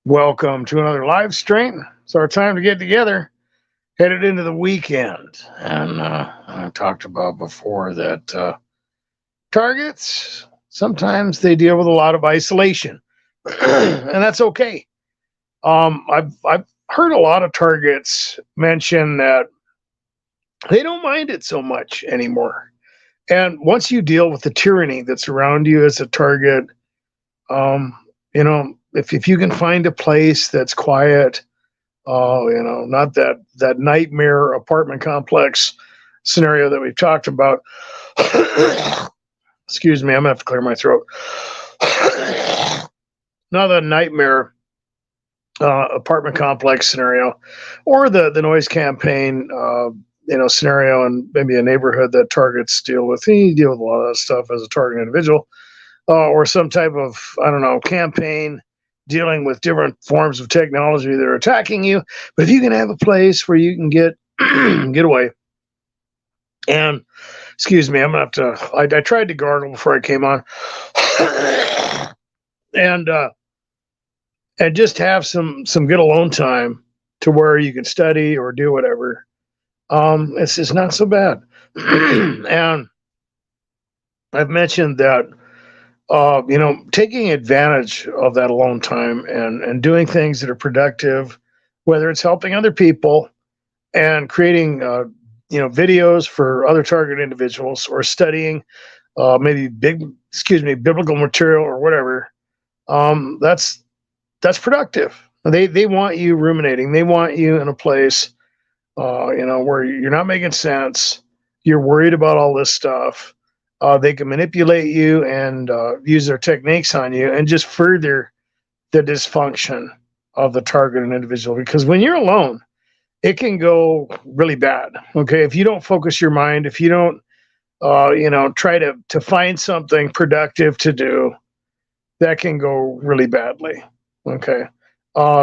Welcome to another live stream. It's our time to get together, headed into the weekend. And I talked about before that targets, sometimes they deal with a lot of isolation, and that's okay. I've heard a lot of targets mention that they don't mind it so much anymore. And once you deal with the tyranny that's around you as a target, um, if you can find a place that's quiet, not that nightmare apartment complex scenario that we've talked about. Excuse me, I'm gonna have to clear my throat. Not the nightmare apartment complex scenario, or the noise campaign, scenario, and maybe a neighborhood that targets deal with. You deal with a lot of that stuff as a target individual, or some type of, I don't know, campaign dealing with different forms of technology that are attacking you. But if you can have a place where you can get get away, and excuse me, I'm gonna have to. I tried to gargle before I came on, and just have some good alone time to where you can study or do whatever. It's not so bad. And I've mentioned that taking advantage of that alone time and doing things that are productive, whether it's helping other people and creating, videos for other target individuals, or studying maybe biblical material or whatever. That's productive. They want you ruminating. They want you in a place, where you're not making sense. You're worried about all this stuff. They can manipulate you and use their techniques on you and just further the dysfunction of the targeted individual. Because when you're alone, it can go really bad. Okay, if you don't focus your mind, if you don't, try to find something productive to do, that can go really badly. Okay,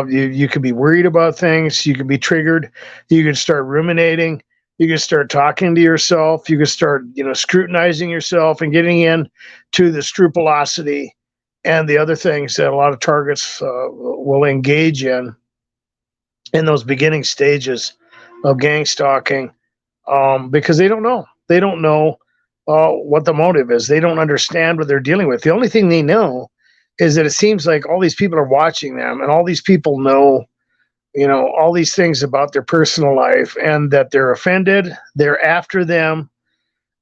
you could be worried about things. You could be triggered. You can start ruminating. You can start talking to yourself. You can start, scrutinizing yourself and getting in to the scrupulosity and the other things that a lot of targets will engage in those beginning stages of gang stalking, because they don't know. They don't know what the motive is. They don't understand what they're dealing with. The only thing they know is that it seems like all these people are watching them, and all these people know, all these things about their personal life, and that they're offended, they're after them.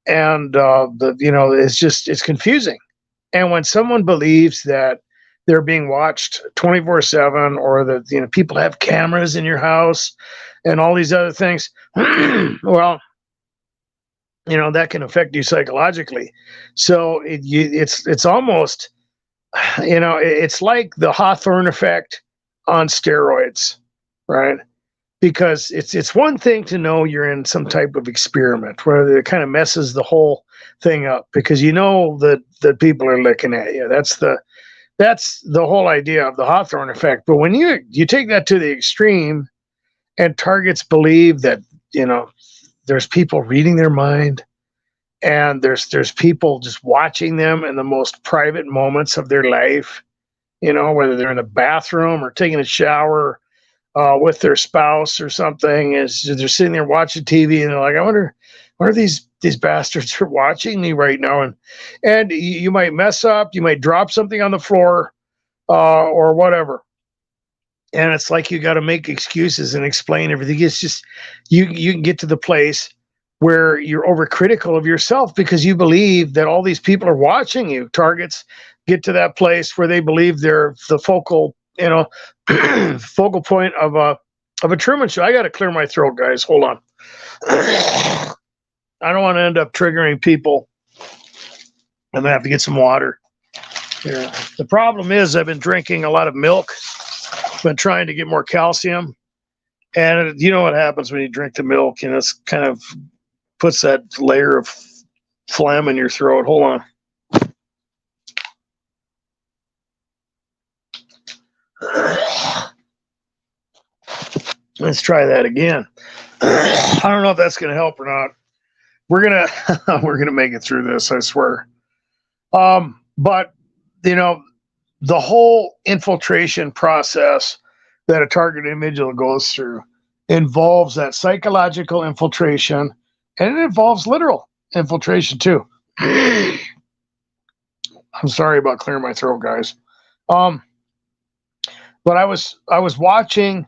And, it's confusing. And when someone believes that they're being watched 24/7, or that, people have cameras in your house and all these other things, well, that can affect you psychologically. So it's almost, it's like the Hawthorne effect on steroids. Right? Because it's one thing to know you're in some type of experiment where it kind of messes the whole thing up, because that people are looking at you. That's the whole idea of the Hawthorne effect. But when you take that to the extreme, and targets believe that, there's people reading their mind, and there's people just watching them in the most private moments of their life, whether they're in the bathroom or taking a shower, with their spouse or something, as they're sitting there watching TV, and they're like, I wonder these bastards are watching me right now. And you might mess up, you might drop something on the floor, or whatever. And it's like you got to make excuses and explain everything. It's just, you can get to the place where you're overcritical of yourself because you believe that all these people are watching you. Targets get to that place where they believe they're the focal point of a Truman Show. I got to clear my throat, guys. Hold on. I don't want to end up triggering people. I'm gonna have to get some water here. The problem is I've been drinking a lot of milk. Been trying to get more calcium, and you know what happens when you drink the milk? It's kind of puts that layer of phlegm in your throat. Hold on. Let's try that again. I don't know if that's going to help or not. We're gonna make it through this, I swear. But the whole infiltration process that a target individual goes through involves that psychological infiltration, and it involves literal infiltration too. I'm sorry about clearing my throat, guys. But I was watching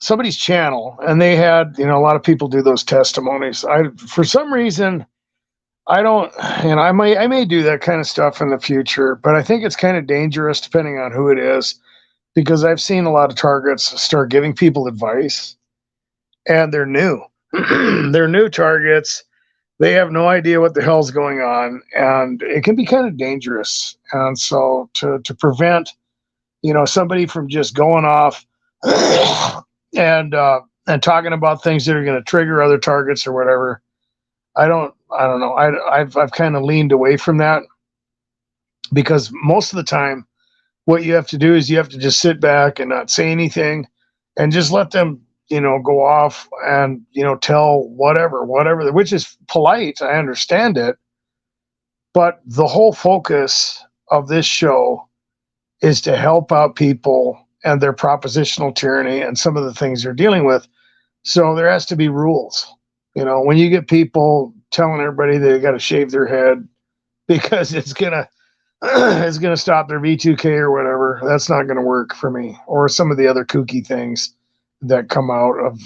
somebody's channel, and they had, a lot of people do those testimonies. For some reason, I don't, I may do that kind of stuff in the future, but I think it's kind of dangerous depending on who it is, because I've seen a lot of targets start giving people advice, and they're new. They're new targets. They have no idea what the hell's going on, and it can be kind of dangerous. And so to prevent, somebody from just going off and talking about things that are going to trigger other targets or whatever, I don't know. I've kind of leaned away from that, because most of the time what you have to do is you have to just sit back and not say anything and just let them, go off and, tell whatever, which is polite. I understand it. But the whole focus of this show is to help out people and their propositional tyranny and some of the things they're dealing with. So there has to be rules. When you get people telling everybody they got to shave their head because it's gonna stop their V2K or whatever, that's not gonna work for me. Or some of the other kooky things that come out of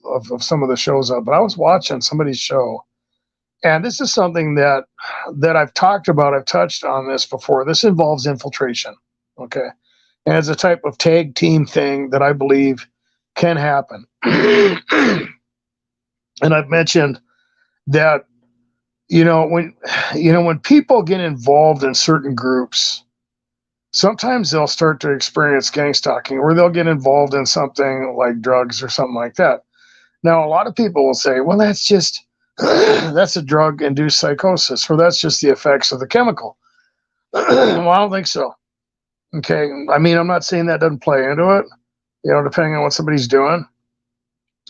of some of the shows up. But I was watching somebody's show, and this is something that I've talked about. I've touched on this before. This involves infiltration, okay, and it's a type of tag team thing that I believe can happen. And I've mentioned that, when people get involved in certain groups, sometimes they'll start to experience gang stalking, or they'll get involved in something like drugs or something like that. Now, a lot of people will say, well, that's just, that's a drug-induced psychosis, or that's just the effects of the chemical. Well, I don't think so. Okay. I mean, I'm not saying that doesn't play into it, depending on what somebody's doing.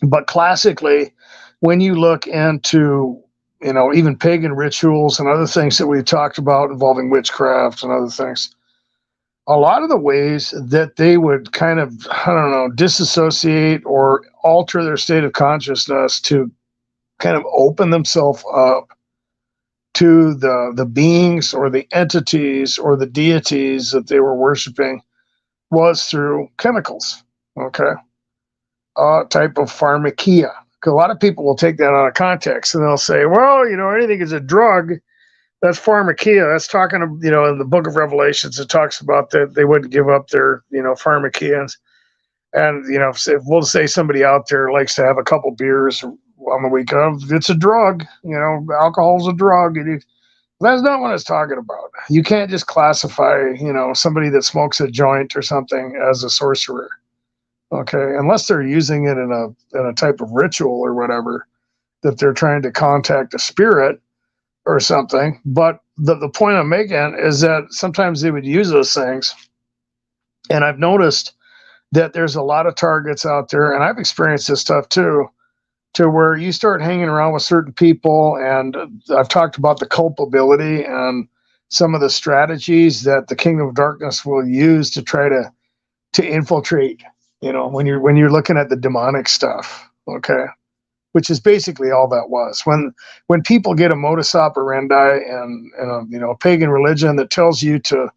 But classically, when you look into, even pagan rituals and other things that we've talked about involving witchcraft and other things, a lot of the ways that they would kind of, disassociate or alter their state of consciousness to kind of open themselves up to the beings or the entities or the deities that they were worshiping was through chemicals, okay? Type of pharmakia. A lot of people will take that out of context and they'll say, well, anything is a drug. That's pharmakia. That's talking, in the book of Revelations, it talks about that they wouldn't give up their, pharmakians. And, we'll say somebody out there likes to have a couple beers on the weekend. It's a drug, alcohol's a drug. That's not what I was talking about. You can't just classify, somebody that smokes a joint or something as a sorcerer. Okay, unless they're using it in a type of ritual or whatever, that they're trying to contact a spirit or something. But the point I'm making is that sometimes they would use those things. And I've noticed that there's a lot of targets out there, and I've experienced this stuff too, to where you start hanging around with certain people, and I've talked about the culpability and some of the strategies that the Kingdom of Darkness will use to try to infiltrate. When you're looking at the demonic stuff, okay, which is basically all that was. When people get a modus operandi and a pagan religion that tells you to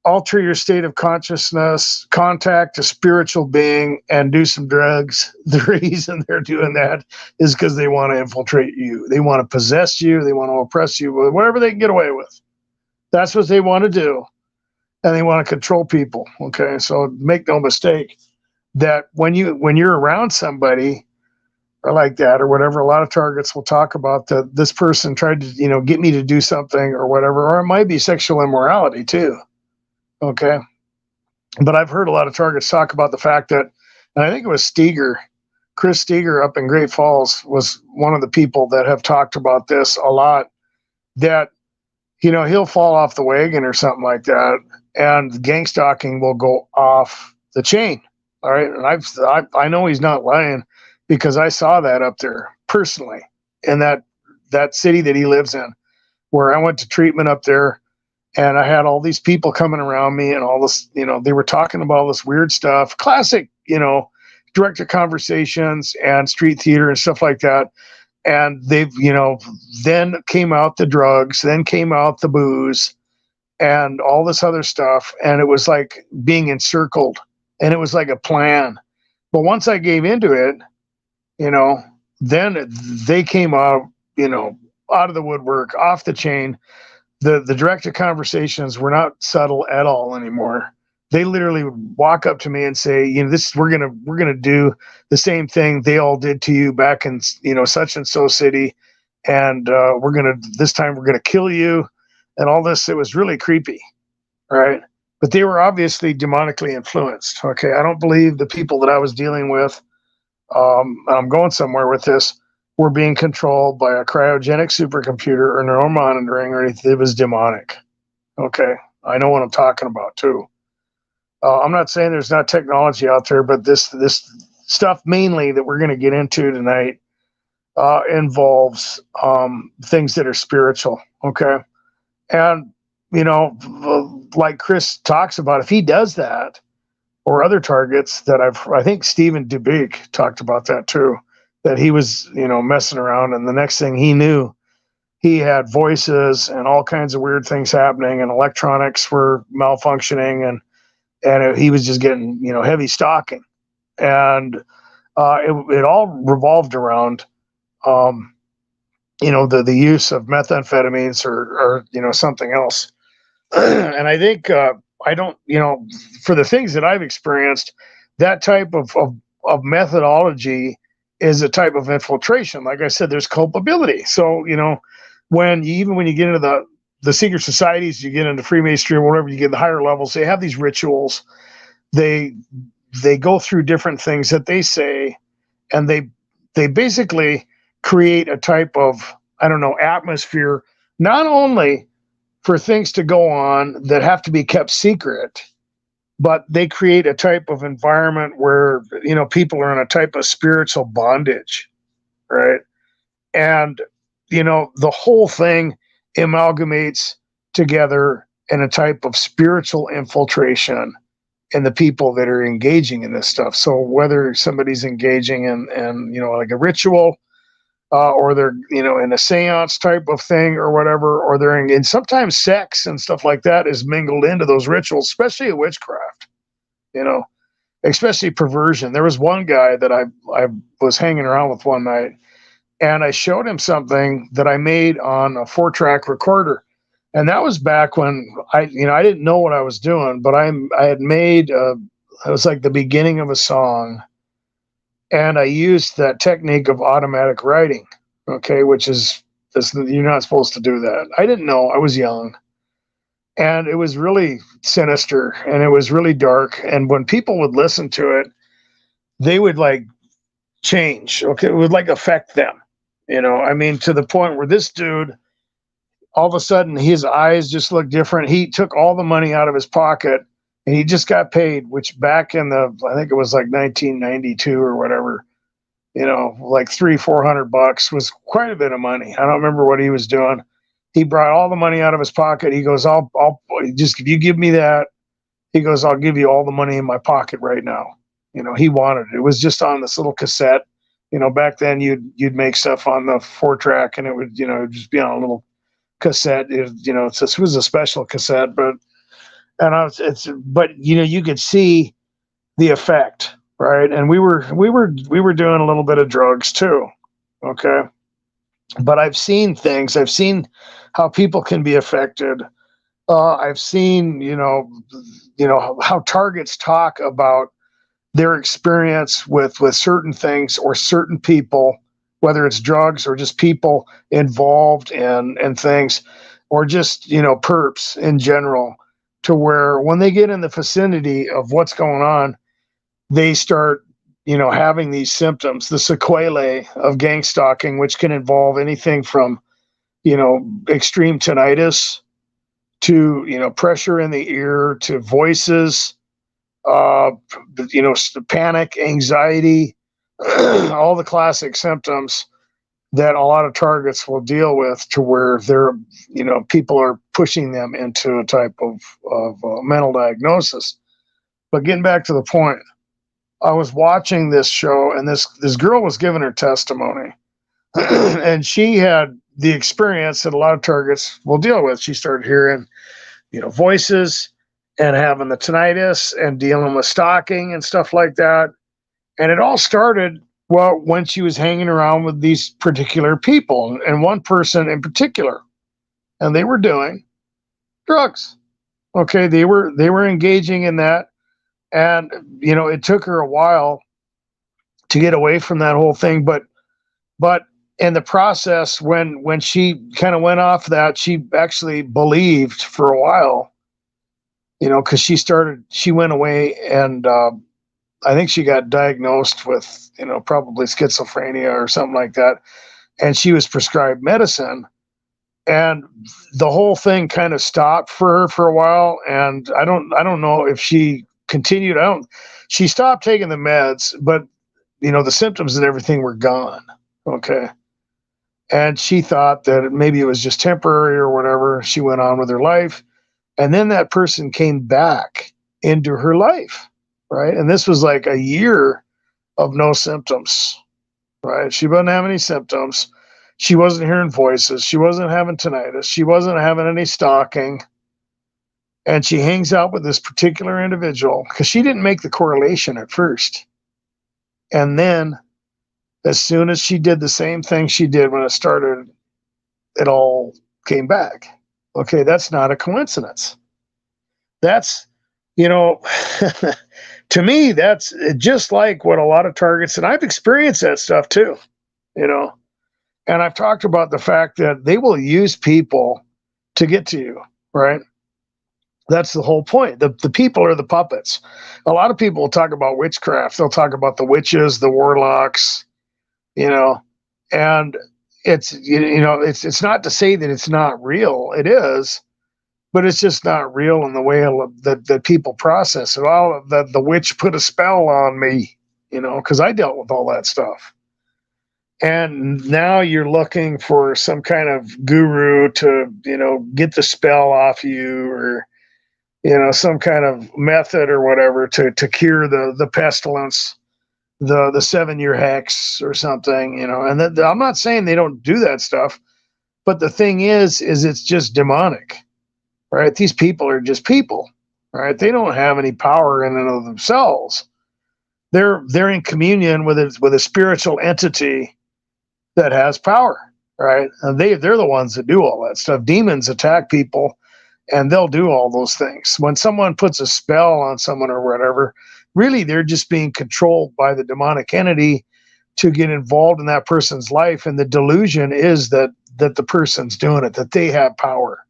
alter your state of consciousness, contact a spiritual being, and do some drugs, the reason they're doing that is because they want to infiltrate you. They want to possess you. They want to oppress you with whatever they can get away with. That's what they want to do, and they want to control people. Okay, so make no mistake that when you're around somebody or like that or whatever, a lot of targets will talk about that this person tried to get me to do something or whatever, or it might be sexual immorality too. Okay, but I've heard a lot of targets talk about the fact that, and I think it was Chris Steger up in Great Falls was one of the people that have talked about this a lot, that he'll fall off the wagon or something like that, and gang stalking will go off the chain. All right, and I know he's not lying, because I saw that up there personally in that city that he lives in, where I went to treatment up there, And I had all these people coming around me and all this, they were talking about all this weird stuff, classic, director conversations and street theater and stuff like that. And they've, then came out the drugs, then came out the booze and all this other stuff. And it was like being encircled, and it was like a plan. But once I gave into it, then they came out, out of the woodwork, off the chain. The director conversations were not subtle at all anymore. They literally would walk up to me and say, we're gonna do the same thing they all did to you back in such and so city, and this time we're gonna kill you, and all this. It was really creepy, right? But they were obviously demonically influenced. Okay, I don't believe the people that I was dealing with. I'm going somewhere with this. Were being controlled by a cryogenic supercomputer or neural monitoring or anything. It was demonic. Okay, I know what I'm talking about too. I'm not saying there's not technology out there, but this stuff mainly that we're going to get into tonight involves things that are spiritual. Okay, and like Chris talks about, if he does that, or other targets that I think Stephen Dubik talked about that too, that he was messing around, and the next thing he knew, he had voices and all kinds of weird things happening, and electronics were malfunctioning, and he was just getting heavy stalking, and it all revolved around the use of methamphetamines or something else. And I think I don't for the things that I've experienced, that type of methodology is a type of infiltration. Like I said, there's culpability. So when you get into the secret societies, you get into Freemasonry or whatever, you get the higher levels, they have these rituals. They go through different things that they say, and they basically create a type of, atmosphere, not only for things to go on that have to be kept secret, but they create a type of environment where people are in a type of spiritual bondage, right? And the whole thing amalgamates together in a type of spiritual infiltration in the people that are engaging in this stuff. So whether somebody's engaging in like a ritual, or they're in a seance type of thing or whatever, or they're in sometimes sex and stuff like that is mingled into those rituals, especially a witchcraft, especially perversion. There was one guy that I was hanging around with one night, and I showed him something that I made on a 4-track recorder. And that was back when I didn't know what I was doing, but I had made it was like the beginning of a song, and I used that technique of automatic writing, okay, which is you're not supposed to do that. I didn't know. I was young, and it was really sinister, and it was really dark. And when people would listen to it, they would like change. Okay, it would like affect them, to the point where this dude, all of a sudden, his eyes just looked different. He took all the money out of his pocket, and he just got paid, which back in I think it was like 1992 or whatever, like $300-400 was quite a bit of money. I don't remember what he was doing. He brought all the money out of his pocket. He goes, I'll just, if you give me that, he goes, I'll give you all the money in my pocket right now. He wanted it. It was just on this little cassette. Back then you'd make stuff on the 4-track, and it would, just be on a little cassette. This was a special cassette, but you could see the effect, right? And we were doing a little bit of drugs too, okay. But I've seen things. I've seen how people can be affected. I've seen how targets talk about their experience with certain things or certain people, whether it's drugs or just people involved in things, or just perps in general, to where when they get in the vicinity of what's going on, they start having these symptoms, the sequelae of gang stalking, which can involve anything from extreme tinnitus to pressure in the ear, to voices, panic, anxiety, all the classic symptoms. that a lot of targets will deal with, to where they're, people are pushing them into a type of mental diagnosis. But getting back to the point, I was watching this show, and this girl was giving her testimony, and she had the experience that a lot of targets will deal with. She started hearing, voices, and having the tinnitus, and dealing with stalking and stuff like that. And it all started, well, when she was hanging around with these particular people, and one person in particular, and they were doing drugs. Okay, they were engaging in that, and it took her a while to get away from that whole thing. But in the process, when she kind of went off that, she actually believed for a while, because she went away, and I think she got diagnosed with, probably schizophrenia or something like that. And she was prescribed medicine, and the whole thing kind of stopped for her for a while. And I don't know if she continued. She stopped taking the meds, but the symptoms and everything were gone. Okay. And she thought that maybe it was just temporary or whatever. She went on with her life. And then that person came back into her life. Right. And this was like a year of no symptoms. Right. She wasn't having any symptoms. She wasn't hearing voices. She wasn't having tinnitus. She wasn't having any stalking. And she hangs out with this particular individual, because she didn't make the correlation at first. And then, as soon as she did the same thing she did when it started, it all came back. Okay, that's not a coincidence. That's, to me, that's just like what a lot of targets, and I've experienced that stuff too, and I've talked about the fact that they will use people to get to you, right? That's the whole point. The people are the puppets. A lot of people will talk about witchcraft. They'll talk about the witches, the warlocks, and it's not to say that it's not real. It is, but it's just not real in the way that people process it. All the witch put a spell on me, because I dealt with all that stuff. And now you're looking for some kind of guru to, get the spell off you, or, some kind of method or whatever to cure the pestilence, the 7-year hex or something, and I'm not saying they don't do that stuff, but the thing is it's just demonic, right? These people are just people, right? They don't have any power in and of themselves. They're in communion with a spiritual entity that has power, right? And they're the ones that do all that stuff. Demons attack people, and they'll do all those things. When someone puts a spell on someone or whatever, really they're just being controlled by the demonic entity to get involved in that person's life. And the delusion is that the person's doing it, that they have power,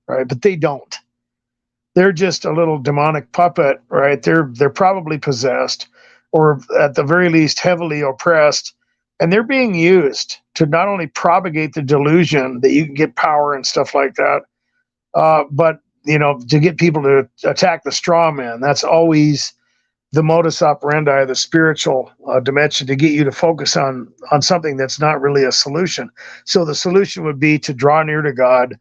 right? But they don't. They're just a little demonic puppet, right? They're probably possessed, or at the very least heavily oppressed. And they're being used to not only propagate the delusion that you can get power and stuff like that, but, to get people to attack the straw man. That's always the modus operandi of the spiritual dimension, to get you to focus on something that's not really a solution. So the solution would be to draw near to God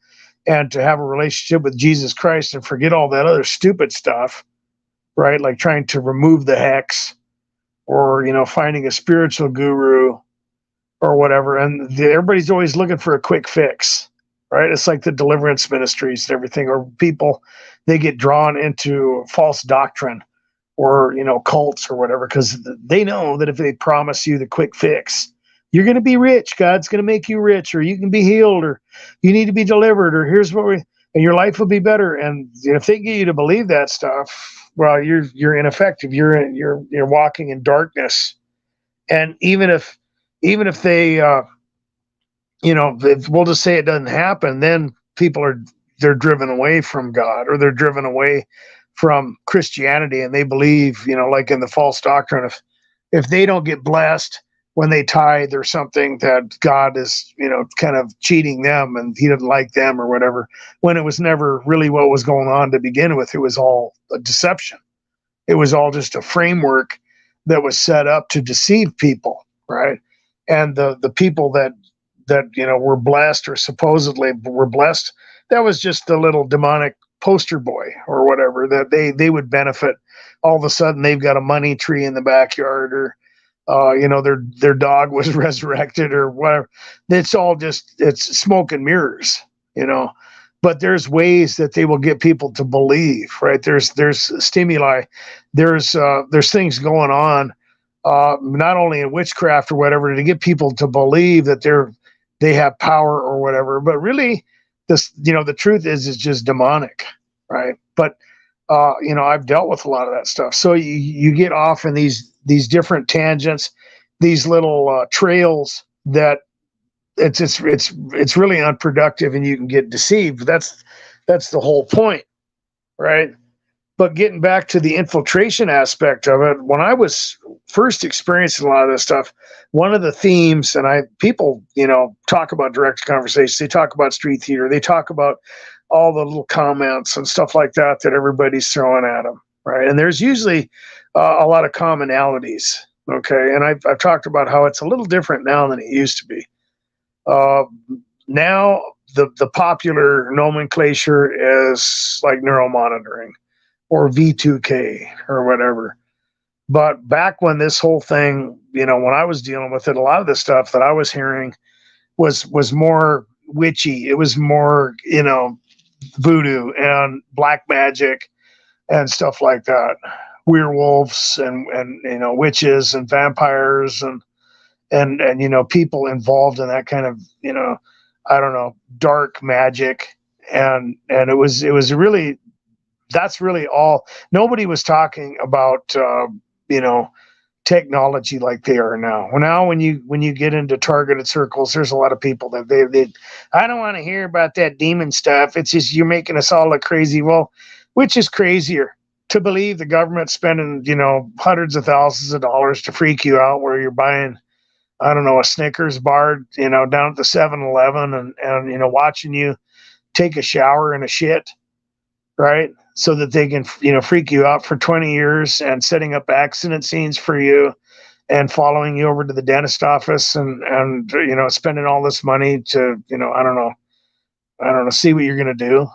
and to have a relationship with Jesus Christ, and forget all that other stupid stuff, right? Like trying to remove the hex, or, finding a spiritual guru or whatever. And everybody's always looking for a quick fix, right? It's like the deliverance ministries and everything, or people, they get drawn into false doctrine, or, cults or whatever, because they know that if they promise you the quick fix, you're going to be rich, God's going to make you rich, or you can be healed, or you need to be delivered, or and your life will be better. And if they get you to believe that stuff, well, you're ineffective. You're walking in darkness. And even if they, if we'll just say it doesn't happen, then they're driven away from God, or they're driven away from Christianity, and they believe, like in the false doctrine, if they don't get blessed when they tithe or something, that God is, kind of cheating them, and he doesn't like them or whatever, when it was never really what was going on to begin with. It was all a deception. It was all just a framework that was set up to deceive people, right? And the people that that were blessed or supposedly were blessed. That was just the little demonic poster boy or whatever, that they would benefit. All of a sudden they've got a money tree in the backyard, or their dog was resurrected or whatever. It's all just, it's smoke and mirrors, but there's ways that they will get people to believe, right? There's stimuli, there's things going on, not only in witchcraft or whatever, to get people to believe that they have power or whatever, but really the truth is it's just demonic, right? But I've dealt with a lot of that stuff. So you get off in these different tangents, these little trails that it's really unproductive, and you can get deceived. That's the whole point, right? But getting back to the infiltration aspect of it, when I was first experiencing a lot of this stuff, one of the themes, and people talk about direct conversations, they talk about street theater, they talk about all the little comments and stuff like that everybody's throwing at them, right? And there's usually a lot of commonalities, okay? And I've talked about how it's a little different now than it used to be. Now the popular nomenclature is like neuromonitoring or V2K or whatever. But back when this whole thing, when I was dealing with it, a lot of the stuff that I was hearing was more witchy. It was more, voodoo and black magic and stuff like that. Werewolves and witches and vampires and people involved in that kind of, I don't know, dark magic. And it was really, that's really all. Nobody was talking about, technology like they are now. Now, when you get into targeted circles, there's a lot of people that they I don't want to hear about that demon stuff. It's just, you're making us all look crazy. Well, which is crazier? To believe the government's spending, hundreds of thousands of dollars to freak you out, where you're buying, I don't know, a Snickers bar, down at the 7-Eleven and watching you take a shower in a shit, right? So that they can, freak you out for 20 years and setting up accident scenes for you and following you over to the dentist office and spending all this money to, I don't know, see what you're going to do.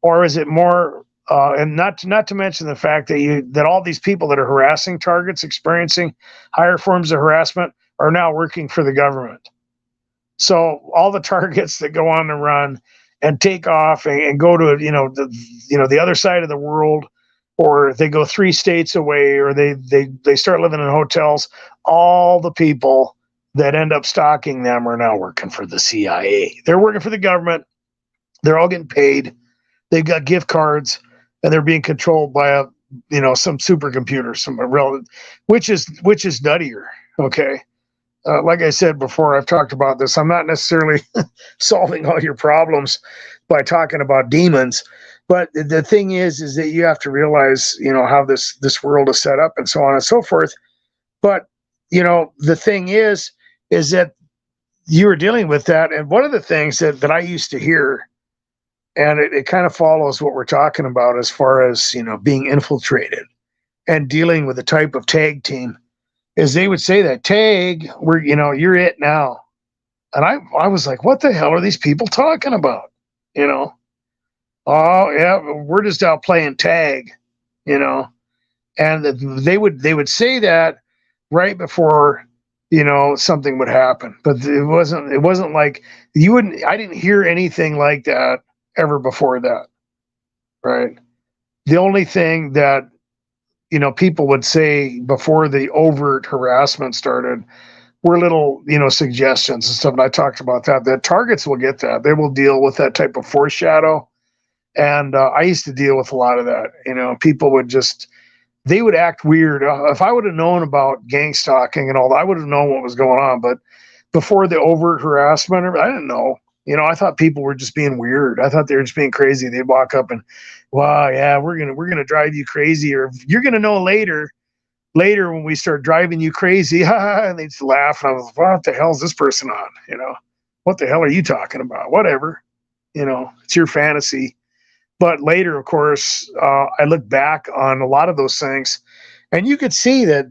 Or is it more, and not to mention the fact that all these people that are harassing targets, experiencing higher forms of harassment, are now working for the government. So all the targets that go on the run and take off and go to the other side of the world, or they go 3 states away, or they start living in hotels, all the people that end up stalking them are now working for the CIA. They're working for the government. They're all getting paid. They've got gift cards, and they're being controlled by some supercomputer, which is nuttier. Okay. Like I said before, I've talked about this. I'm not necessarily solving all your problems by talking about demons, but the thing is that you have to realize, how this world is set up and so on and so forth. But the thing is that you were dealing with that, and one of the things that I used to hear, and it kind of follows what we're talking about as far as being infiltrated and dealing with a type of tag team, is they would say that tag, you're it now. And I was like, what the hell are these people talking about? Oh yeah, we're just out playing tag, and they would say that right before, something would happen. But it wasn't like I didn't hear anything like that ever before that. Right. The only thing that, people would say before the overt harassment started were little, suggestions and stuff. And I talked about that targets will get that. They will deal with that type of foreshadow. And I used to deal with a lot of that. People would they would act weird. If I would have known about gangstalking and all that, I would have known what was going on. But before the overt harassment, I didn't know. I thought people were just being weird. I thought they were just being crazy. They'd walk up and, wow, yeah, we're gonna drive you crazy, or you're gonna know later when we start driving you crazy. And they'd laugh, and I was like, what the hell is this person on? What the hell are you talking about? Whatever, it's your fantasy. But later, of course, I look back on a lot of those things, and you could see that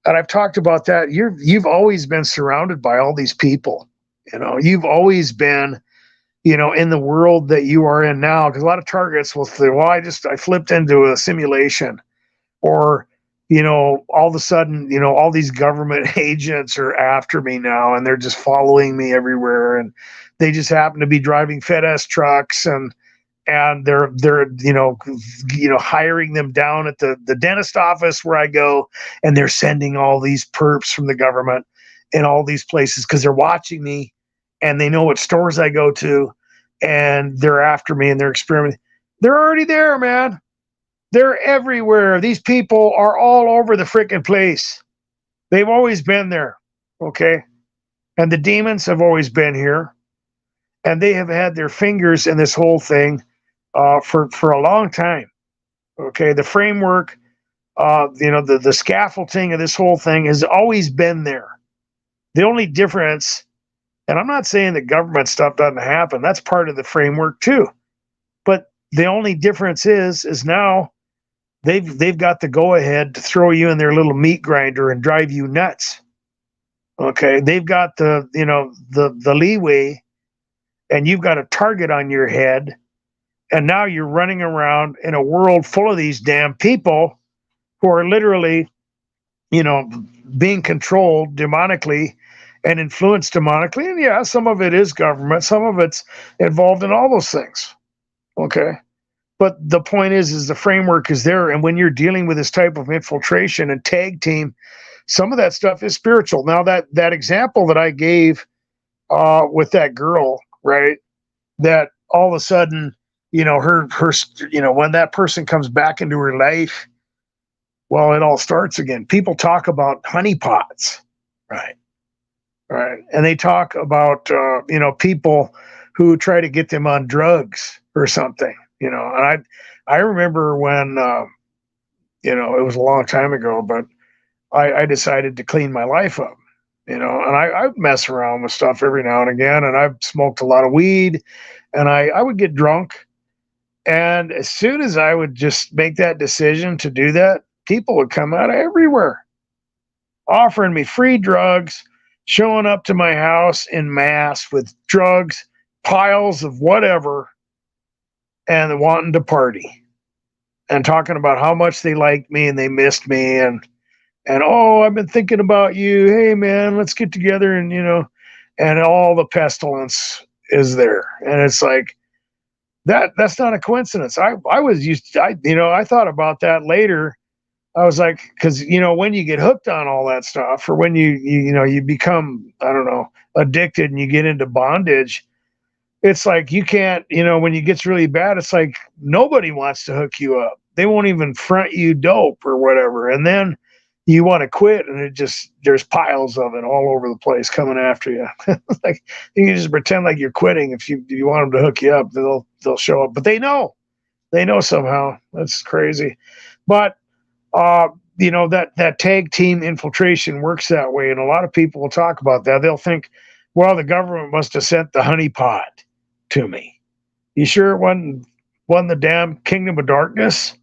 And I've talked about that. You've always been surrounded by all these people. You've always been, in the world that you are in now. Because a lot of targets will say, "Well, I flipped into a simulation," or all of a sudden, all these government agents are after me now, and they're just following me everywhere, and they just happen to be driving FedEx trucks, and they're hiring them down at the dentist office where I go, and they're sending all these perps from the government in all these places because they're watching me, and they know what stores I go to, and they're after me, and they're experimenting. They're already there, man. They're everywhere. These people are all over the freaking place. They've always been there, okay? And the demons have always been here, and they have had their fingers in this whole thing for a long time. Okay, the framework, the scaffolding of this whole thing has always been there. The only difference, and I'm not saying that government stuff doesn't happen. That's part of the framework too. But the only difference is now they've got the go ahead to throw you in their little meat grinder and drive you nuts. Okay, they've got the leeway, and you've got a target on your head. And now you're running around in a world full of these damn people who are literally, being controlled demonically and influenced demonically. And yeah, some of it is government, some of it's involved in all those things. Okay. But the point is the framework is there. And when you're dealing with this type of infiltration and tag team, some of that stuff is spiritual. Now that example that I gave with that girl, right? That all of a sudden, her when that person comes back into her life, well, it all starts again. People talk about honeypots, right? Right. And they talk about, people who try to get them on drugs or something, and I remember when, it was a long time ago, but I decided to clean my life up, and I mess around with stuff every now and again, and I've smoked a lot of weed, and I would get drunk. And as soon as I would just make that decision to do that, people would come out of everywhere, offering me free drugs, showing up to my house in mass with drugs, piles of whatever, and wanting to party and talking about how much they liked me and they missed me, and oh, I've been thinking about you. Hey man, let's get together, and and all the pestilence is there. And it's like, that's not a coincidence. I thought about that later. I was like, because when you get hooked on all that stuff, or when you become, I don't know, addicted and you get into bondage, it's like you can't, when it gets really bad, it's like nobody wants to hook you up. They won't even front you dope or whatever, and then you want to quit, and there's piles of it all over the place coming after you. Like, you can just pretend like you're quitting. If you want them to hook you up, they'll show up. But they know somehow. That's crazy. But that tag team infiltration works that way, and a lot of people will talk about that. They'll think, well, the government must have sent the honeypot to me. You sure it wasn't the damn kingdom of darkness?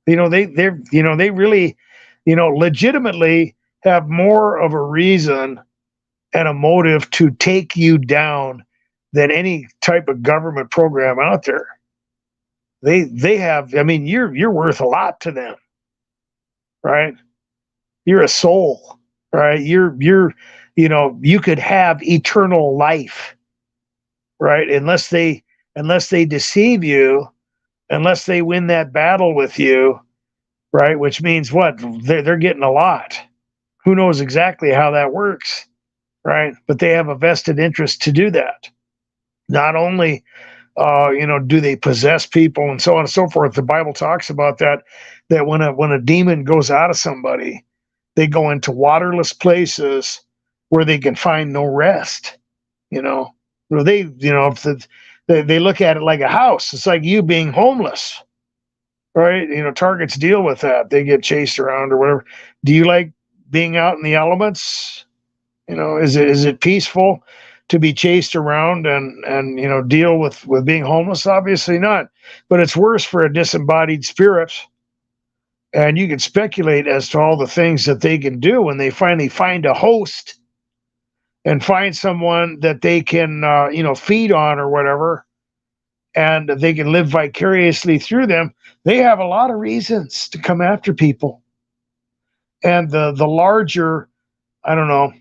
They really, legitimately have more of a reason and a motive to take you down than any type of government program out there. They have, you're worth a lot to them, right? You're a soul, right? You could have eternal life, right? Unless they deceive you, unless they win that battle with you, right? Which means what? They're getting a lot. Who knows exactly how that works, right? But they have a vested interest to do that. Not only, do they possess people and so on and so forth. The Bible talks about that when a demon goes out of somebody, they go into waterless places where they can find no rest. They look at it like a house. It's like you being homeless. Right? Targets deal with that. They get chased around or whatever. Do you like being out in the elements? Is it peaceful to be chased around and deal with being homeless? Obviously not. But it's worse for a disembodied spirit. And you can speculate as to all the things that they can do when they finally find a host and find someone that they can, feed on or whatever, and they can live vicariously through them. They have a lot of reasons to come after people. And the larger, I don't know,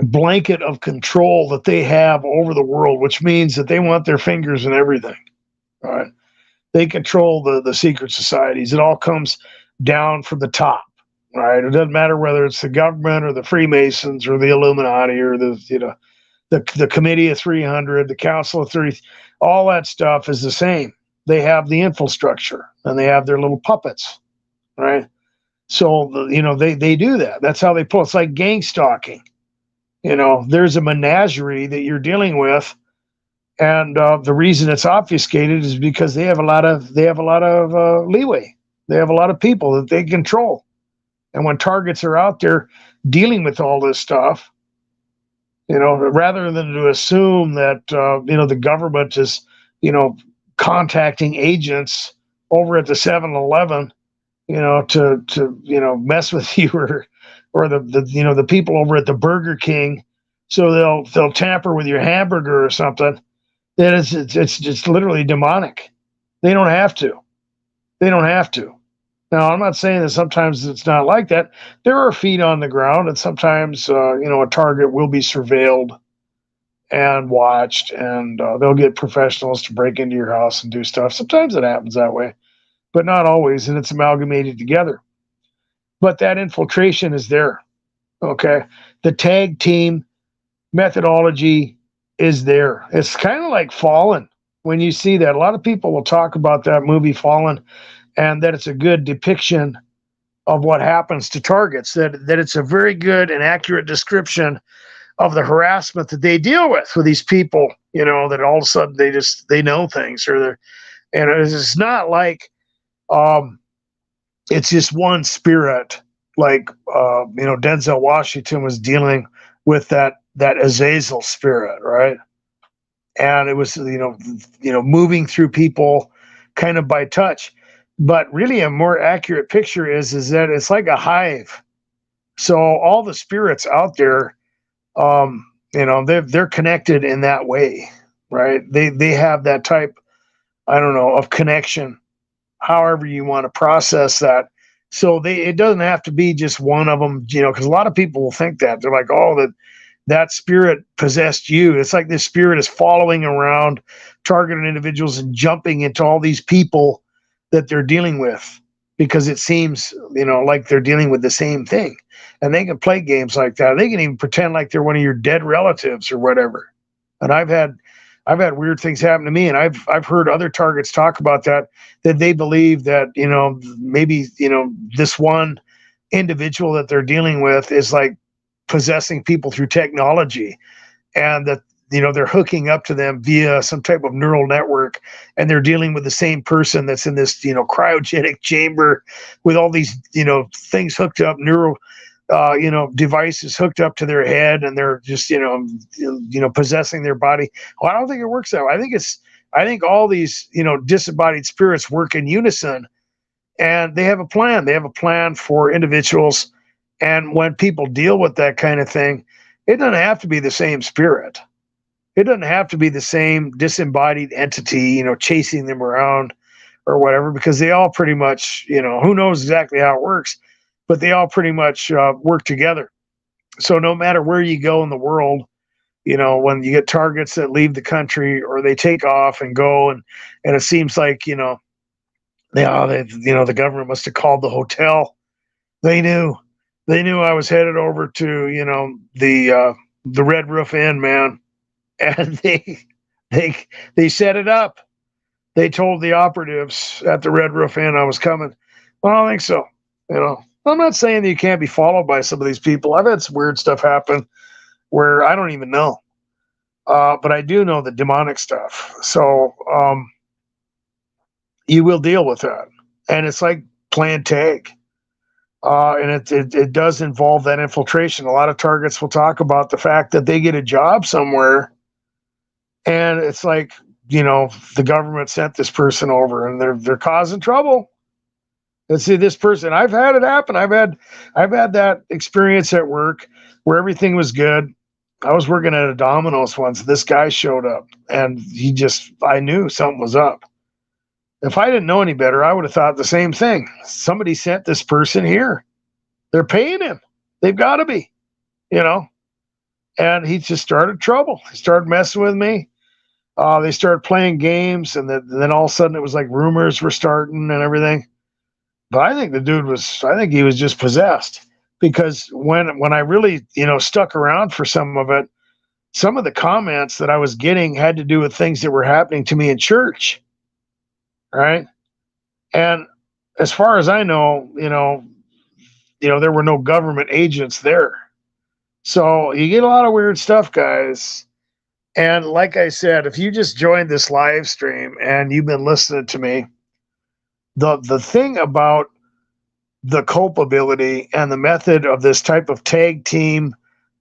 blanket of control that they have over the world, which means that they want their fingers in everything. Right? They control the secret societies. It all comes down from the top. Right? It doesn't matter whether it's the government or the Freemasons or the Illuminati or the Committee of 300, the Council of 30. All that stuff is the same. They have the infrastructure and they have their little puppets. Right? So they do that. That's how they pull. It's like gang stalking. There's a menagerie that you're dealing with, and the reason it's obfuscated is because they have a lot of leeway. They have a lot of people that they control, and when targets are out there dealing with all this stuff, rather than to assume that the government is contacting agents over at the 7-Eleven, to mess with you, or the people over at the Burger King, so they'll tamper with your hamburger or something. Then it's just literally demonic. They don't have to. They don't have to. Now, I'm not saying that sometimes it's not like that. There are feet on the ground, and sometimes a target will be surveilled and watched, and they'll get professionals to break into your house and do stuff. Sometimes it happens that way, but not always, and it's amalgamated together. But that infiltration is there. Okay. The tag team methodology is there. It's kind of like Fallen when you see that. A lot of people will talk about that movie Fallen and that it's a good depiction of what happens to targets, that it's a very good and accurate description of the harassment that they deal with these people, that all of a sudden they know things, and it's not like, it's just one spirit, like Denzel Washington was dealing with that Azazel spirit, right? And it was moving through people kind of by touch. But really, a more accurate picture is that it's like a hive. So all the spirits out there, they're connected in that way, right? They have that type, I don't know, of connection, however you want to process that. So it doesn't have to be just one of them, because a lot of people will think that. They're like, oh, that spirit possessed you. It's like this spirit is following around targeted individuals and jumping into all these people that they're dealing with, because it seems, like they're dealing with the same thing. And they can play games like that. They can even pretend like they're one of your dead relatives or whatever. And I've had weird things happen to me, and I've heard other targets talk about that they believe that, maybe, this one individual that they're dealing with is like possessing people through technology, and that, they're hooking up to them via some type of neural network, and they're dealing with the same person that's in this, cryogenic chamber with all these, things hooked up, neural devices hooked up to their head, and they're just, possessing their body. Well, I don't think it works that way. I think all these, disembodied spirits work in unison, and they have a plan. They have a plan for individuals. And when people deal with that kind of thing, it doesn't have to be the same spirit. It doesn't have to be the same disembodied entity, chasing them around or whatever, because they all pretty much, who knows exactly how it works, but they all pretty much work together. So no matter where you go in the world, when you get targets that leave the country or they take off and go, and it seems like, the government must have called the hotel. They knew I was headed over to, the Red Roof Inn, man. And they set it up. They told the operatives at the Red Roof Inn I was coming. Well, I don't think so. I'm not saying that you can't be followed by some of these people. I've had some weird stuff happen where I don't even know. But I do know the demonic stuff. So you will deal with that. And it's like playing tag. And it does involve that infiltration. A lot of targets will talk about the fact that they get a job somewhere, and it's like, the government sent this person over, and they're causing trouble. Let's see this person. I've had it happen. I've had that experience at work where everything was good. I was working at a Domino's once. This guy showed up, and I knew something was up. If I didn't know any better, I would have thought the same thing. Somebody sent this person here. They're paying him. They've got to be, you know. And he just started trouble. He started messing with me. They started playing games, and then all of a sudden it was like rumors were starting and everything. But I think I think he was just possessed, because when I really, stuck around for some of it, some of the comments that I was getting had to do with things that were happening to me in church. Right. And as far as I know, there were no government agents there. So you get a lot of weird stuff, guys. And like I said, if you just joined this live stream and you've been listening to me, the thing about the culpability and the method of this type of tag team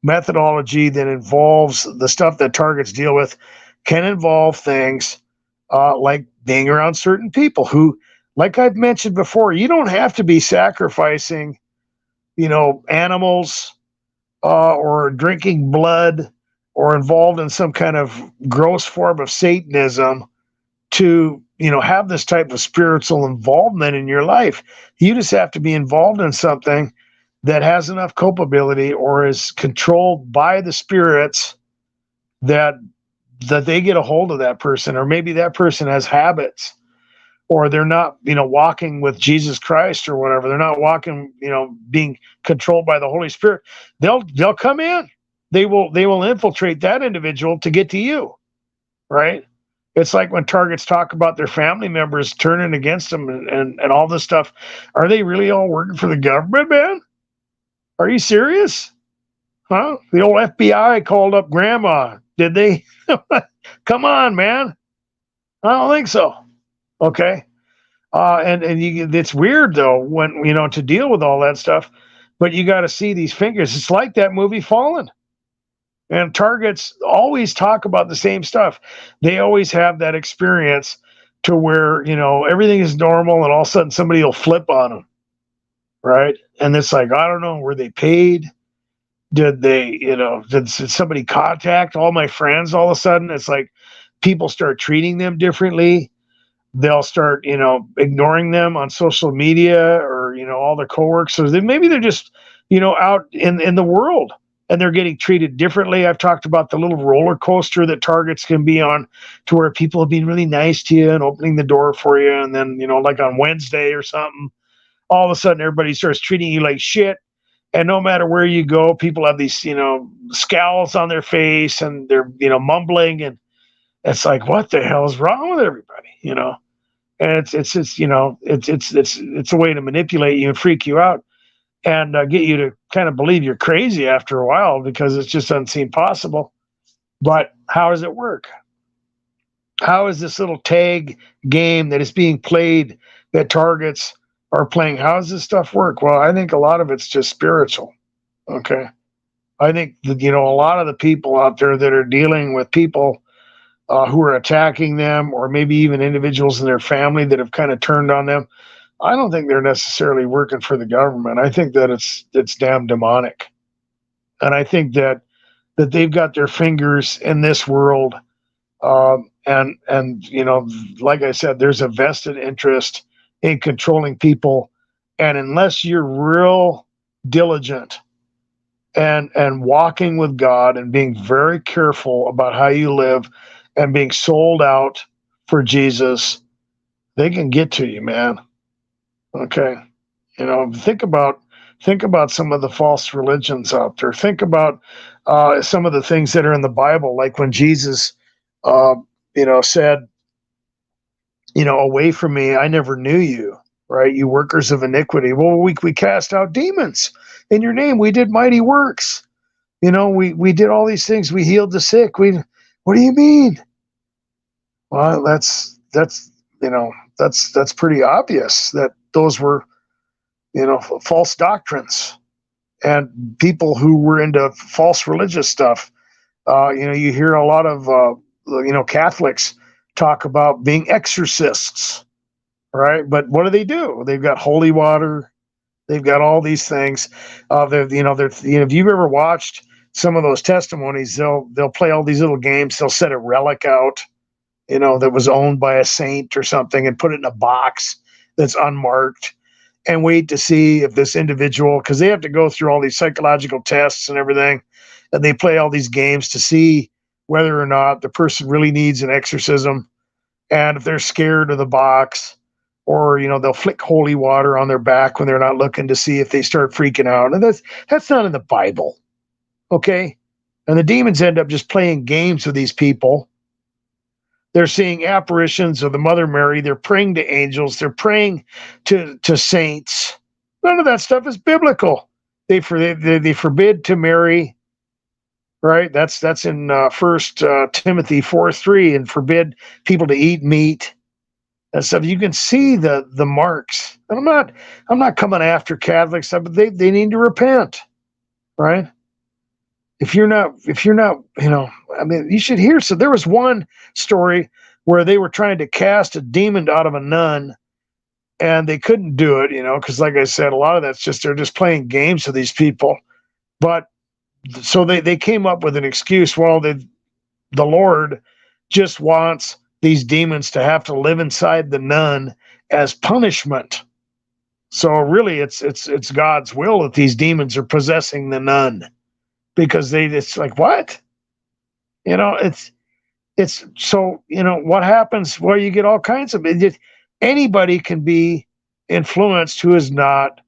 methodology that involves the stuff that targets deal with can involve things like being around certain people who, like I've mentioned before, you don't have to be sacrificing, animals or drinking blood or involved in some kind of gross form of Satanism to, have this type of spiritual involvement in your life. You just have to be involved in something that has enough culpability or is controlled by the spirits that they get a hold of that person, or maybe that person has habits, or they're not, walking with Jesus Christ or whatever. They're not walking, being controlled by the Holy Spirit. They'll come in. They will infiltrate that individual to get to you, right? It's like when targets talk about their family members turning against them and all this stuff. Are they really all working for the government, man? Are you serious? Huh? The old FBI called up grandma. Did they? Come on, man. I don't think so. Okay. It's weird though when, to deal with all that stuff, but you got to see these fingers. It's like that movie Fallen. And targets always talk about the same stuff. They always have that experience to where, everything is normal and all of a sudden somebody will flip on them. Right. And it's like, I don't know, were they paid? Did they, did somebody contact all my friends all of a sudden? It's like people start treating them differently. They'll start, ignoring them on social media or, all their coworkers. So maybe they're just, out in the world and they're getting treated differently. I've talked about the little roller coaster that targets can be on, to where people have been really nice to you and opening the door for you. And then, like on Wednesday or something, all of a sudden everybody starts treating you like shit. And no matter where you go, people have these, scowls on their face and they're, mumbling. And it's like, what the hell is wrong with everybody? And it's a way to manipulate you and freak you out and get you to kind of believe you're crazy after a while, because it just doesn't seem possible. But how does it work? How is this little tag game that is being played that targets are playing? How does this stuff work? Well, I think a lot of it's just spiritual. Okay. I think that, a lot of the people out there that are dealing with people who are attacking them, or maybe even individuals in their family that have kind of turned on them, I don't think they're necessarily working for the government. I think that it's damn demonic. And I think that they've got their fingers in this world. And like I said, there's a vested interest in controlling people. And unless you're real diligent and walking with God and being very careful about how you live and being sold out for Jesus, they can get to you, man. Okay. Think about some of the false religions out there. Think about some of the things that are in the Bible, like when Jesus, said, away from me, I never knew you, right? You workers of iniquity. Well, we cast out demons in your name. We did mighty works. We did all these things. We healed the sick. What do you mean? Well, that's pretty obvious that those were, false doctrines and people who were into false religious stuff. You hear a lot of, Catholics talk about being exorcists, right? But what do? They've got holy water. They've got all these things. If you've ever watched some of those testimonies, they'll play all these little games. They'll set a relic out, that was owned by a saint or something, and put it in a box that's unmarked, and wait to see if this individual, because they have to go through all these psychological tests and everything, and they play all these games to see whether or not the person really needs an exorcism, and if they're scared of the box, or they'll flick holy water on their back when they're not looking to see if they start freaking out. And that's not in the Bible, okay? And the demons end up just playing games with these people. They're seeing apparitions of the Mother Mary. They're praying to angels. They're praying to saints. None of that stuff is biblical. They forbid to marry, right? That's in 1 Timothy 4:3, and forbid people to eat meat and stuff. You can see the marks. And I'm not coming after Catholics, but they need to repent, right? If you're not, you should hear. So there was one story where they were trying to cast a demon out of a nun, and they couldn't do it, because like I said, a lot of that's just, they're just playing games with these people. But so they came up with an excuse. Well, the Lord just wants these demons to have to live inside the nun as punishment. So really, it's God's will that these demons are possessing the nun, because it's like, what? It's so, what happens? Well, you get all kinds of it. Anybody can be influenced who is not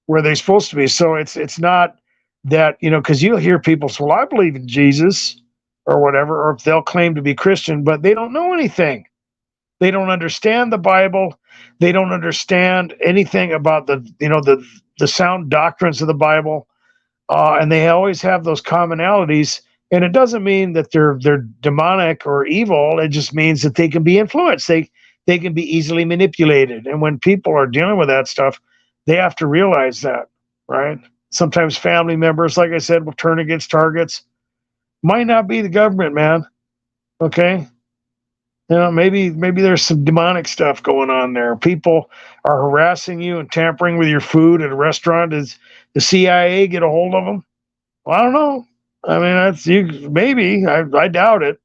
where they're supposed to be. So it's not that, because you'll hear people say, well, I believe in Jesus or whatever, or they'll claim to be Christian, but they don't know anything. They don't understand the Bible. They don't understand anything about the sound doctrines of the Bible. And they always have those commonalities. And it doesn't mean that they're demonic or evil. It just means that they can be influenced. They can be easily manipulated. And when people are dealing with that stuff, they have to realize that, right? Sometimes family members, like I said, will turn against targets. Might not be the government, man. Okay? Maybe there's some demonic stuff going on there. People are harassing you and tampering with your food at a restaurant. Does the CIA get a hold of them? Well, I don't know. I mean, that's you. Maybe. I doubt it.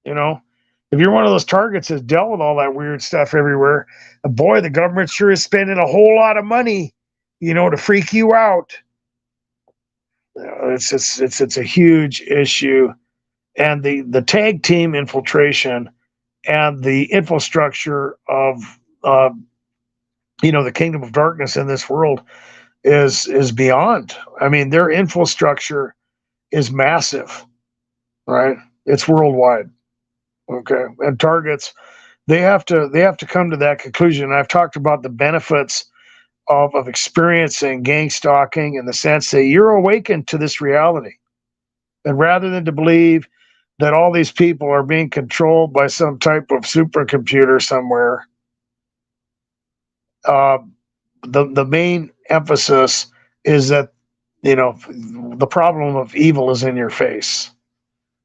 If you're one of those targets that's dealt with all that weird stuff everywhere, boy, the government sure is spending a whole lot of money, to freak you out. It's a huge issue, and the tag team infiltration and the infrastructure of the kingdom of darkness in this world is beyond. I mean, their infrastructure is massive, right? It's worldwide. Okay, and targets, they have to come to that conclusion. I've talked about the benefits of experiencing gang stalking, in the sense that you're awakened to this reality, and rather than to believe that all these people are being controlled by some type of supercomputer somewhere, the main emphasis is that the problem of evil is in your face.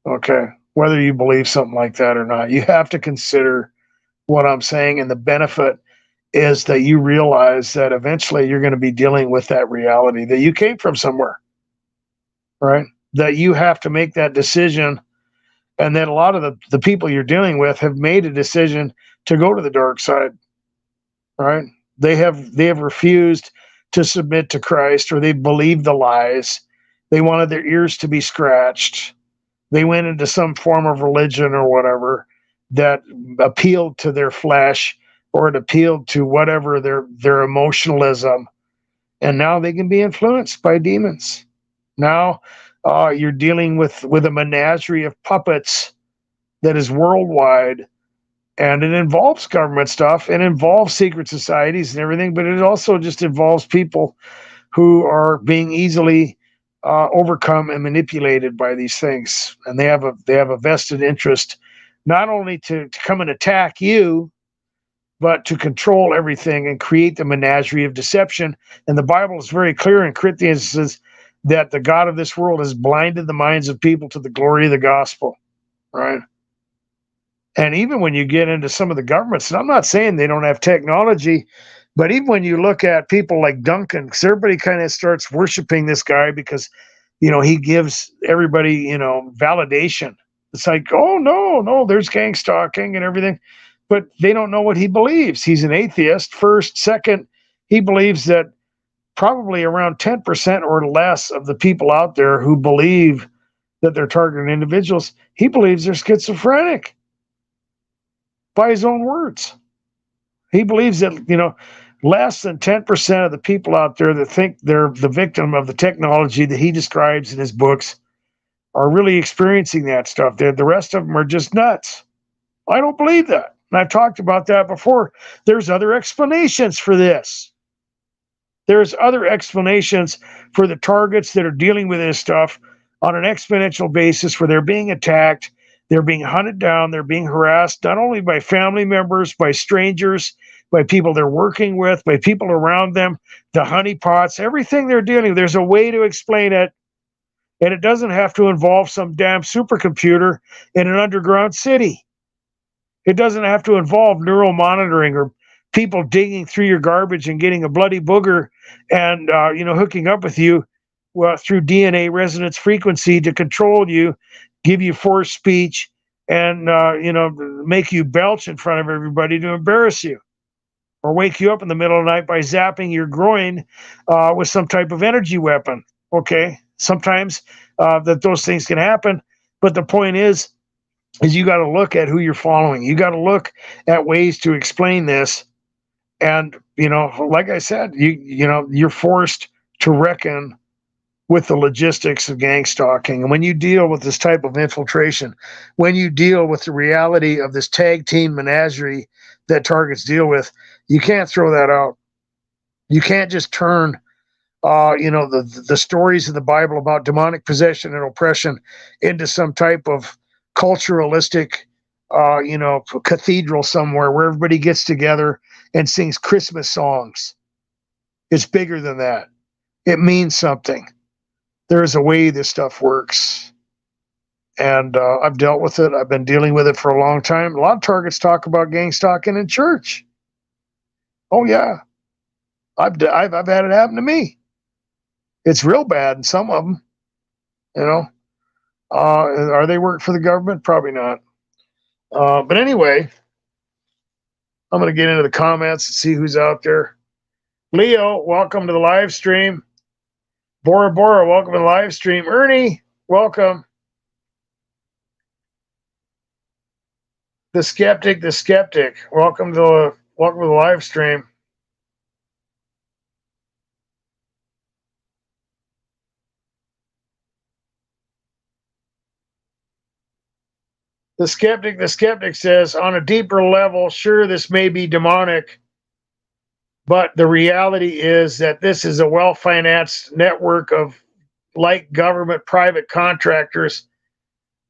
Okay, whether you believe something like that or not, you have to consider what I'm saying, and the benefit is that you realize that eventually you're going to be dealing with that reality, that you came from somewhere, right? That you have to make that decision, and that a lot of the people you're dealing with have made a decision to go to the dark side, right? They have refused to submit to Christ, or they believed the lies. They wanted their ears to be scratched. They went into some form of religion or whatever that appealed to their flesh, or it appealed to whatever their emotionalism. And now they can be influenced by demons. Now you're dealing with a menagerie of puppets that is worldwide, and it involves government stuff, and involves secret societies and everything, but it also just involves people who are being easily overcome and manipulated by these things. And they have a vested interest, not only to come and attack you, but to control everything and create the menagerie of deception. And the Bible is very clear in Corinthians, says that the God of this world has blinded the minds of people to the glory of the gospel, right? And even when you get into some of the governments, and I'm not saying they don't have technology, but even when you look at people like Duncan, because everybody kind of starts worshiping this guy because, he gives everybody, validation. It's like, oh, no, there's gang stalking and everything. But they don't know what he believes. He's an atheist, first. Second, he believes that probably around 10% or less of the people out there who believe that they're targeting individuals, he believes they're schizophrenic by his own words. He believes that, less than 10% of the people out there that think they're the victim of the technology that he describes in his books are really experiencing that stuff. The rest of them are just nuts. I don't believe that. And I've talked about that before. There's other explanations for this. There's other explanations for the targets that are dealing with this stuff on an exponential basis where they're being attacked, they're being hunted down, they're being harassed, not only by family members, by strangers, by people they're working with, by people around them, the honeypots, everything they're dealing with. There's a way to explain it, and it doesn't have to involve some damn supercomputer in an underground city. It doesn't have to involve neural monitoring or people digging through your garbage and getting a bloody booger and hooking up with you through DNA resonance frequency to control you, give you forced speech, and make you belch in front of everybody to embarrass you, or wake you up in the middle of the night by zapping your groin with some type of energy weapon. Okay, sometimes that those things can happen, but the point is you got to look at who you're following. You got to look at ways to explain this. And, like I said, you're forced to reckon with the logistics of gang stalking. And when you deal with this type of infiltration, when you deal with the reality of this tag team menagerie that targets deal with, you can't throw that out. You can't just turn, the stories of the Bible about demonic possession and oppression into some type of culturalistic, cathedral somewhere where everybody gets together and sings Christmas songs. It's bigger than that. It means something. There is a way this stuff works. And I've dealt with it. I've been dealing with it for a long time. A lot of targets talk about gang stalking in church. Oh, yeah. I've had it happen to me. It's real bad in some of them, Are they working for the government? Probably not. But anyway, I'm going to get into the comments and see who's out there. Leo, welcome to the live stream. Bora Bora, welcome to the live stream. Ernie, welcome. The Skeptic, welcome to the live stream. The Skeptic says, on a deeper level, sure, this may be demonic, but the reality is that this is a well-financed network of like government, private contractors,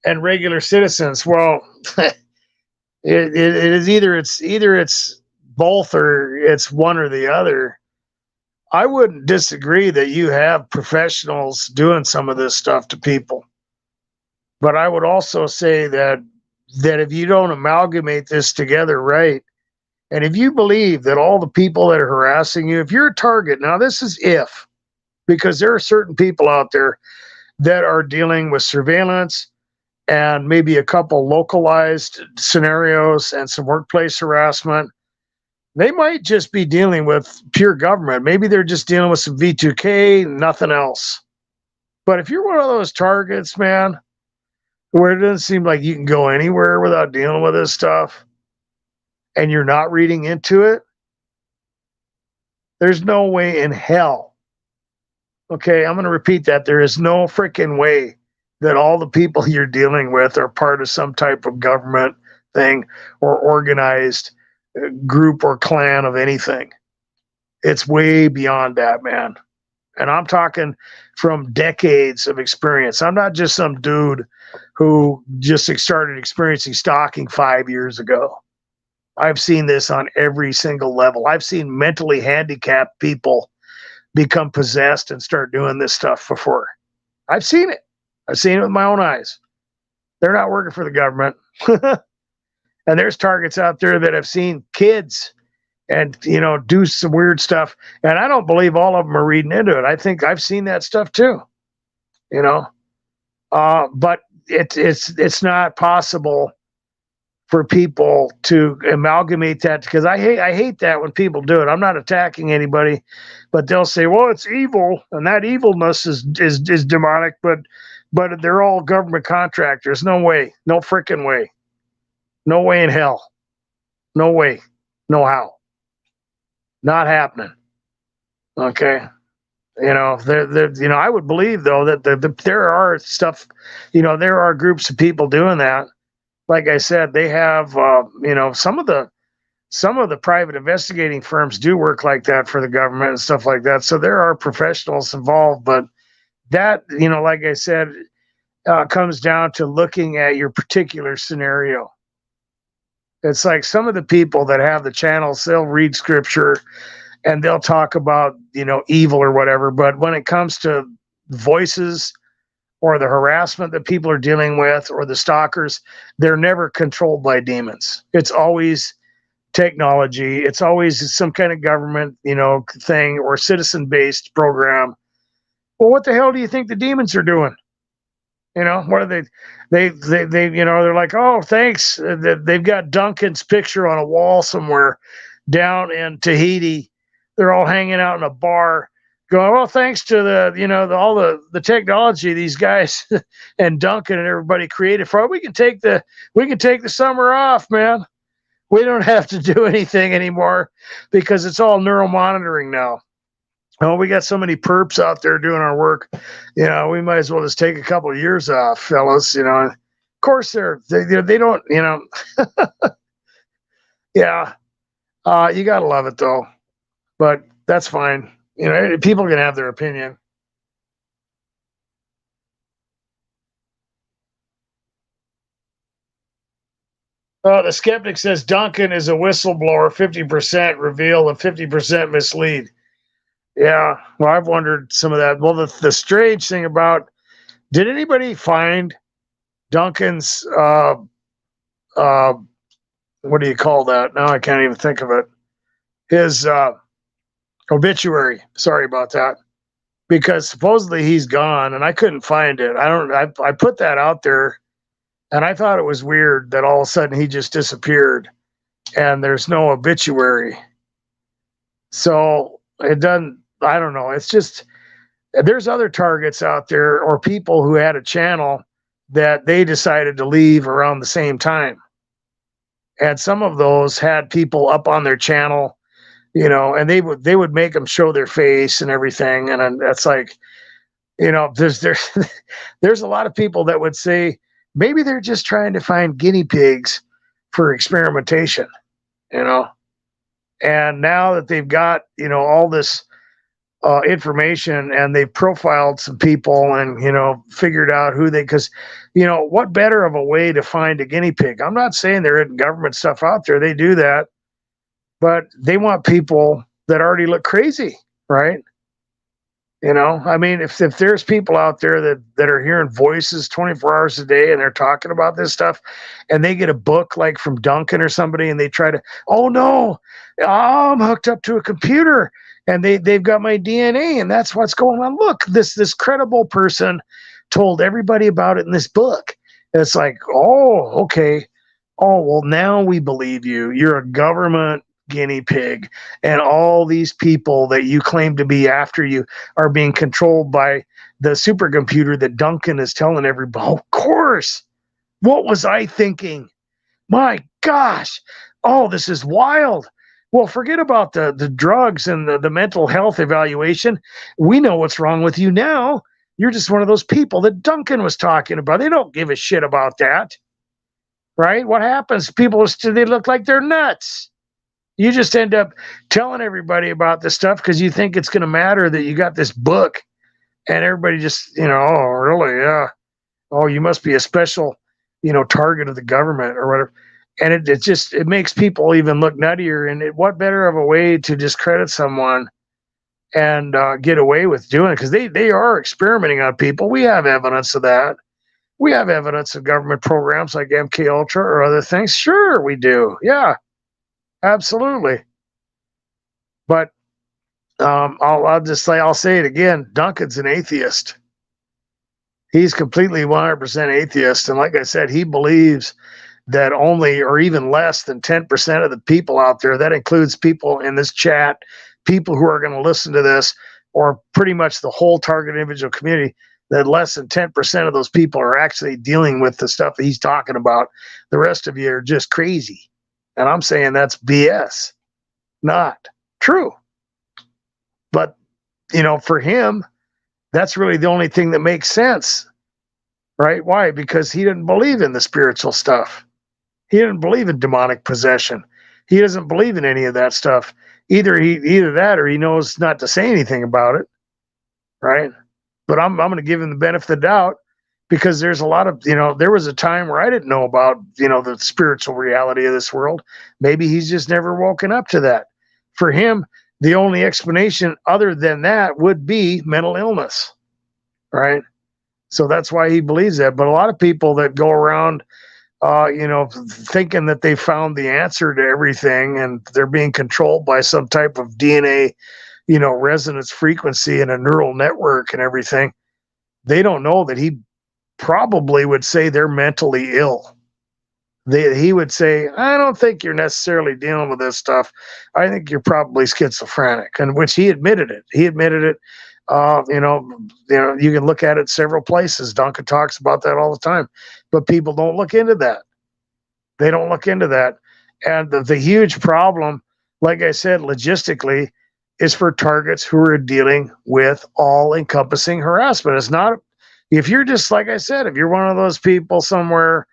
and regular citizens. Well, it is either it's both or it's one or the other. I wouldn't disagree that you have professionals doing some of this stuff to people, but I would also say that if you don't amalgamate this together right, and if you believe that all the people that are harassing you, if you're a target, now this is if, because there are certain people out there that are dealing with surveillance and maybe a couple localized scenarios and some workplace harassment. They might just be dealing with pure government. Maybe they're just dealing with some V2K, nothing else. But if you're one of those targets, man, where it doesn't seem like you can go anywhere without dealing with this stuff, and you're not reading into it, there's no way in hell. Okay, I'm going to repeat that. There is no freaking way that all the people you're dealing with are part of some type of government thing or organized group or clan of anything. It's way beyond that, man. And I'm talking from decades of experience. I'm not just some dude who just started experiencing stalking 5 years ago. I've seen this on every single level. I've seen mentally handicapped people become possessed and start doing this stuff before. I've seen it. I've seen it with my own eyes. They're not working for the government. And there's targets out there that have seen kids and, do some weird stuff. And I don't believe all of them are reading into it. I think I've seen that stuff too, but it's not possible for people to amalgamate that, because I hate that when people do it. I'm not attacking anybody, but they'll say, well, it's evil, and that evilness is demonic, but they're all government contractors. No way. No freaking way. No way in hell. No way. No how. Not happening. Okay. I would believe though that there are stuff, there are groups of people doing that. Like I said, they have, some of the private investigating firms do work like that for the government and stuff like that. So there are professionals involved, but that, like I said, comes down to looking at your particular scenario. It's like some of the people that have the channels, they'll read scripture and they'll talk about, evil or whatever. But when it comes to voices or the harassment that people are dealing with or the stalkers, they're never controlled by demons. It's always technology. It's always some kind of government, thing or citizen-based program. Well, what the hell do you think the demons are doing? What are they? They're like, oh, thanks. They've got Duncan's picture on a wall somewhere down in Tahiti. They're all hanging out in a bar, going, well, thanks to all the technology these guys and Duncan and everybody created for it, we can take the summer off, man. We don't have to do anything anymore because it's all neural monitoring now. Oh, we got so many perps out there doing our work. We might as well just take a couple of years off, fellas. Of course they don't. Yeah, you gotta love it though, but that's fine. People can have their opinion. The skeptic says Duncan is a whistleblower, 50% reveal and 50% mislead. Yeah, well, I've wondered some of that. Well, the strange thing about, did anybody find Duncan's, what do you call that? Now I can't even think of it. His obituary. Sorry about that. Because supposedly he's gone, and I couldn't find it. I put that out there, and I thought it was weird that all of a sudden he just disappeared, and there's no obituary. So it doesn't. I don't know. It's just, there's other targets out there or people who had a channel that they decided to leave around the same time. And some of those had people up on their channel, and they would make them show their face and everything. And that's like, there's there's a lot of people that would say maybe they're just trying to find guinea pigs for experimentation, and now that they've got, all this information and they've profiled some people and, figured out who because, what better of a way to find a guinea pig? I'm not saying there isn't government stuff out there. They do that, but they want people that already look crazy, right? I mean, if there's people out there that are hearing voices 24 hours a day and they're talking about this stuff and they get a book like from Duncan or somebody and they try to, oh no, I'm hooked up to a computer and they've got my DNA and that's what's going on. Look, this credible person told everybody about it in this book. And it's like, oh, okay. Oh, well, now we believe you. You're a government guinea pig, and all these people that you claim to be after you are being controlled by the supercomputer that Duncan is telling everybody. Of course. What was I thinking? My gosh. Oh, this is wild. Well, forget about the drugs and the mental health evaluation. We know what's wrong with you now. You're just one of those people that Duncan was talking about. They don't give a shit about that. Right? What happens? People, they look like they're nuts. You just end up telling everybody about this stuff because you think it's going to matter that you got this book, and everybody just, oh, really? Yeah. Oh, you must be a special, target of the government or whatever. And it makes people even look nuttier. And what better of a way to discredit someone and get away with doing it? Because they are experimenting on people. We have evidence of that. We have evidence of government programs like MK Ultra or other things. Sure, we do. Yeah, absolutely. But I'll say it again. Duncan's an atheist. He's completely 100% atheist, and like I said, he believes that only or even less than 10% of the people out there, that includes people in this chat, people who are going to listen to this, or pretty much the whole target individual community, that less than 10% of those people are actually dealing with the stuff that he's talking about. The rest of you are just crazy. And I'm saying that's BS, not true. But, for him, that's really the only thing that makes sense, right? Why? Because he didn't believe in the spiritual stuff. He didn't believe in demonic possession. He doesn't believe in any of that stuff. Either that or he knows not to say anything about it, right? But I'm going to give him the benefit of the doubt, because there's a lot of, there was a time where I didn't know about, the spiritual reality of this world. Maybe he's just never woken up to that. For him, the only explanation other than that would be mental illness, right? So that's why he believes that. But a lot of people that go around, thinking that they found the answer to everything, and they're being controlled by some type of DNA, resonance frequency and a neural network and everything, they don't know that he probably would say they're mentally ill. He would say, I don't think you're necessarily dealing with this stuff. I think you're probably schizophrenic, and which he admitted it. He admitted it. You can look at it several places. Duncan talks about that all the time, but people don't look into that. They don't look into that. And the huge problem, like I said, logistically, is for targets who are dealing with all-encompassing harassment. It's not, if you're just, like I said, if you're one of those people somewhere,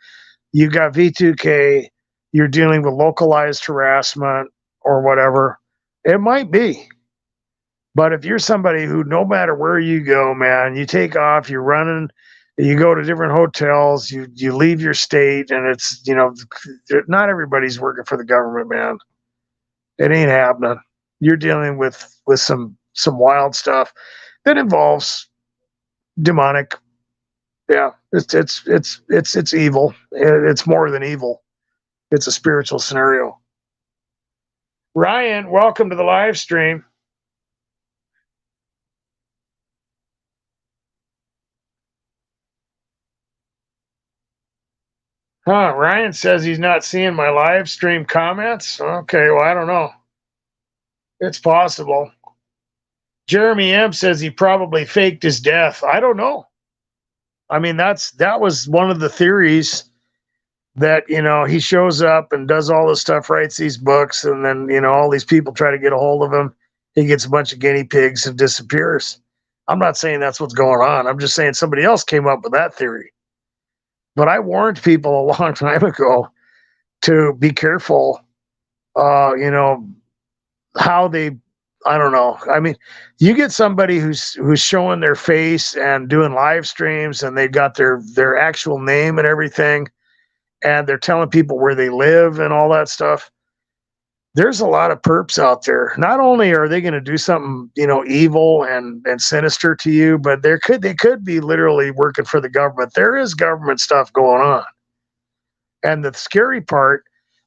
you got V2K, you're dealing with localized harassment or whatever, it might be. But if you're somebody who, no matter where you go, man, you take off, you're running, you go to different hotels, you leave your state, and it's, not everybody's working for the government, man. It ain't happening. You're dealing with some wild stuff that involves demonic. Yeah, it's evil. It's more than evil. It's a spiritual scenario. Ryan, welcome to the live stream. Ryan says he's not seeing my live stream comments. Okay, well, I don't know. It's possible. Jeremy M says he probably faked his death. I don't know. I mean, that was one of the theories, that, he shows up and does all this stuff, writes these books, and then, all these people try to get a hold of him. He gets a bunch of guinea pigs and disappears. I'm not saying that's what's going on. I'm just saying somebody else came up with that theory. But I warned people a long time ago to be careful, how they, I don't know. I mean, you get somebody who's showing their face and doing live streams, and they've got their actual name and everything, and they're telling people where they live and all that stuff. There's a lot of perps out there. Not only are they going to do something, evil and sinister to you, but they could be literally working for the government. There is government stuff going on. And the scary part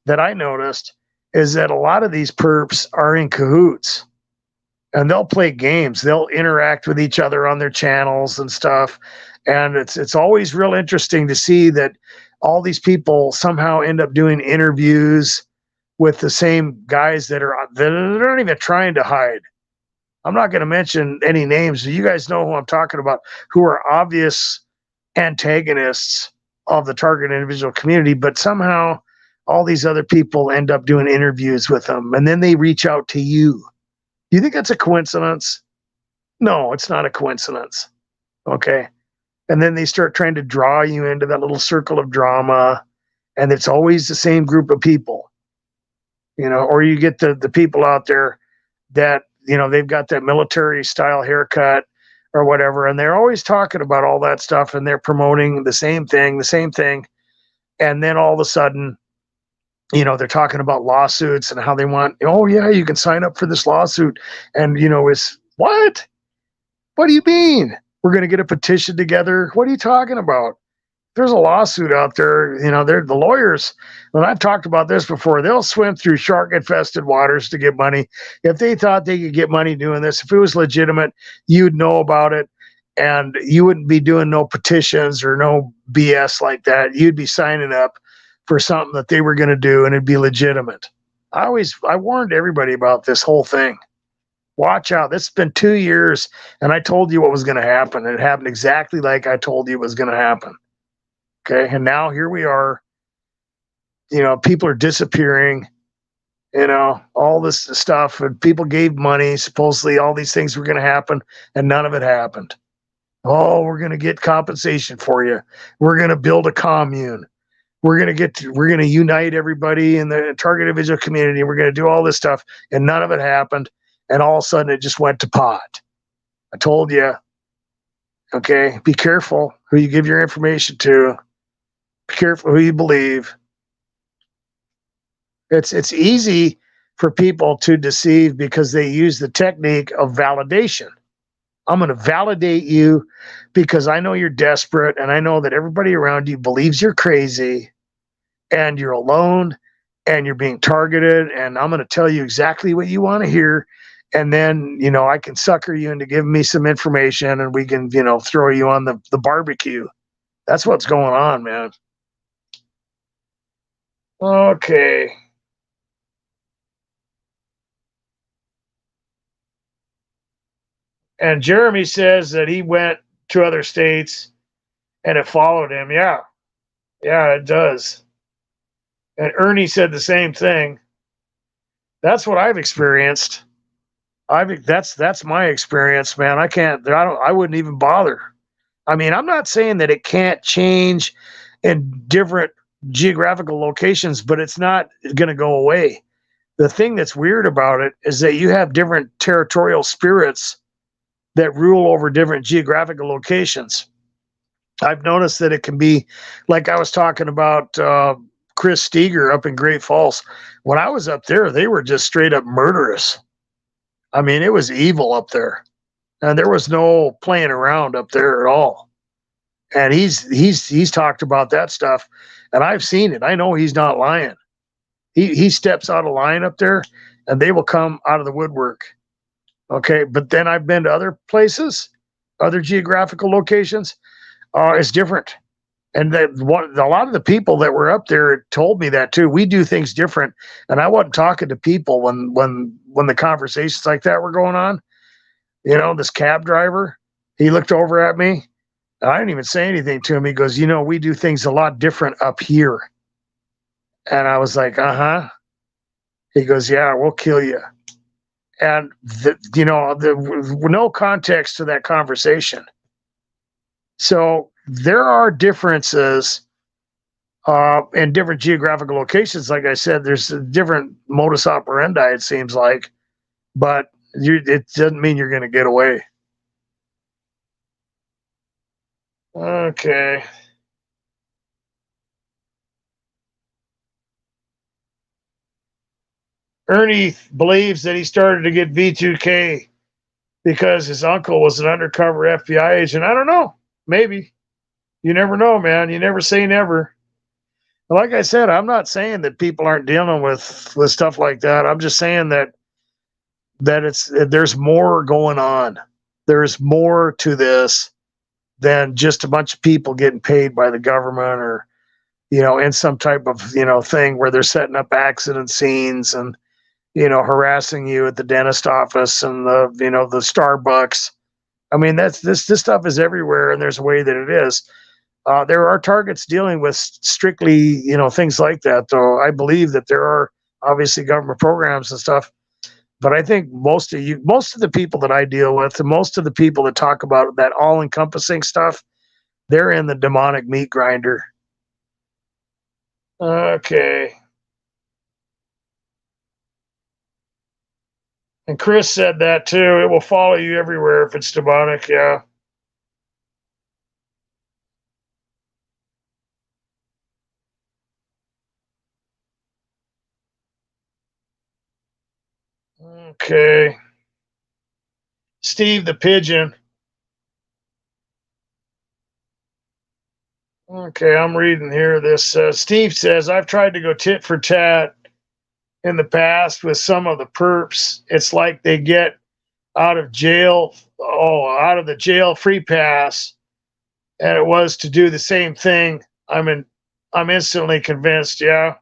that I noticed is that a lot of these perps are in cahoots, and they'll play games. They'll interact with each other on their channels and stuff. And it's always real interesting to see that all these people somehow end up doing interviews with the same guys that are not even trying to hide. I'm not going to mention any names. You guys know who I'm talking about, who are obvious antagonists of the target individual community, but somehow all these other people end up doing interviews with them, and then they reach out to you. Do you think that's a coincidence? No, it's not a coincidence. Okay. And then they start trying to draw you into that little circle of drama, and it's always the same group of people. Or you get the people out there that, they've got that military style haircut or whatever, and they're always talking about all that stuff, and they're promoting the same thing. And then all of a sudden, they're talking about lawsuits and how they want, oh yeah, you can sign up for this lawsuit. And, it's what do you mean? We're going to get a petition together. What are you talking about? there's a lawsuit out there, they're the lawyers. And I've talked about this before. They'll swim through shark-infested waters to get money. If they thought they could get money doing this, if it was legitimate, you'd know about it, and you wouldn't be doing no petitions or no BS like that. You'd be signing up for something that they were going to do, and it'd be legitimate. I warned everybody about this whole thing. Watch out. This has been 2 years, and I told you what was going to happen. And it happened exactly like I told you it was going to happen. Okay. And now here we are. People are disappearing, all this stuff. And people gave money. Supposedly all these things were going to happen, and none of it happened. Oh, we're going to get compensation for you. We're going to build a commune. We're going to unite everybody in the target individual community. We're going to do all this stuff, and none of it happened. And all of a sudden it just went to pot. I told you. Okay. Be careful who you give your information to. Be careful who you believe. It's easy for people to deceive because they use the technique of validation. I'm going to validate you because I know you're desperate, and I know that everybody around you believes you're crazy and you're alone and you're being targeted, and I'm going to tell you exactly what you want to hear. And then, I can sucker you into giving me some information, and we can, throw you on the barbecue. That's what's going on, man. Okay. And Jeremy says that he went to other states and it followed him. Yeah. Yeah, it does. And Ernie said the same thing. That's what I've experienced. That's my experience, man. I wouldn't even bother. I mean, I'm not saying that it can't change in different geographical locations, but it's not going to go away. The thing that's weird about it is that you have different territorial spirits that rule over different geographical locations. I've noticed that it can be, like I was talking about Chris Steger up in Great Falls. When I was up there, they were just straight up murderous. I mean, it was evil up there, and there was no playing around up there at all. And he's talked about that stuff, and I've seen it. I know he's not lying. He steps out of line up there, and they will come out of the woodwork. Okay, but then I've been to other places, other geographical locations. It's different. And a lot of the people that were up there told me that too. We do things different. And I wasn't talking to people when the conversations like that were going on. This cab driver, he looked over at me. I didn't even say anything to him. He goes, we do things a lot different up here. And I was like, uh-huh. He goes, yeah, we'll kill you. And no context to that conversation. So there are differences in different geographical locations. Like I said, there's a different modus operandi, it seems like, but it doesn't mean you're going to get away. Okay. Ernie believes that he started to get V2K because his uncle was an undercover FBI agent. I don't know. Maybe. You never know, man. You never say never. Like I said, I'm not saying that people aren't dealing with stuff like that. I'm just saying that there's more going on. There's more to this than just a bunch of people getting paid by the government or, in some type of, thing where they're setting up accident scenes and, harassing you at the dentist office and the Starbucks. I mean, this stuff is everywhere, and there's a way that it is. There are targets dealing with strictly, things like that, though. I believe that there are obviously government programs and stuff, but I think most of the people that I deal with, and most of the people that talk about that all-encompassing stuff, they're in the demonic meat grinder. Okay. And Chris said that too. It will follow you everywhere if it's demonic. Yeah. Okay. Steve the Pigeon. Okay, I'm reading here. This Steve says, I've tried to go tit for tat in the past with some of the perps. It's like they get out of jail, out of the jail free pass, and it was to do the same thing. I'm instantly convinced. Yeah,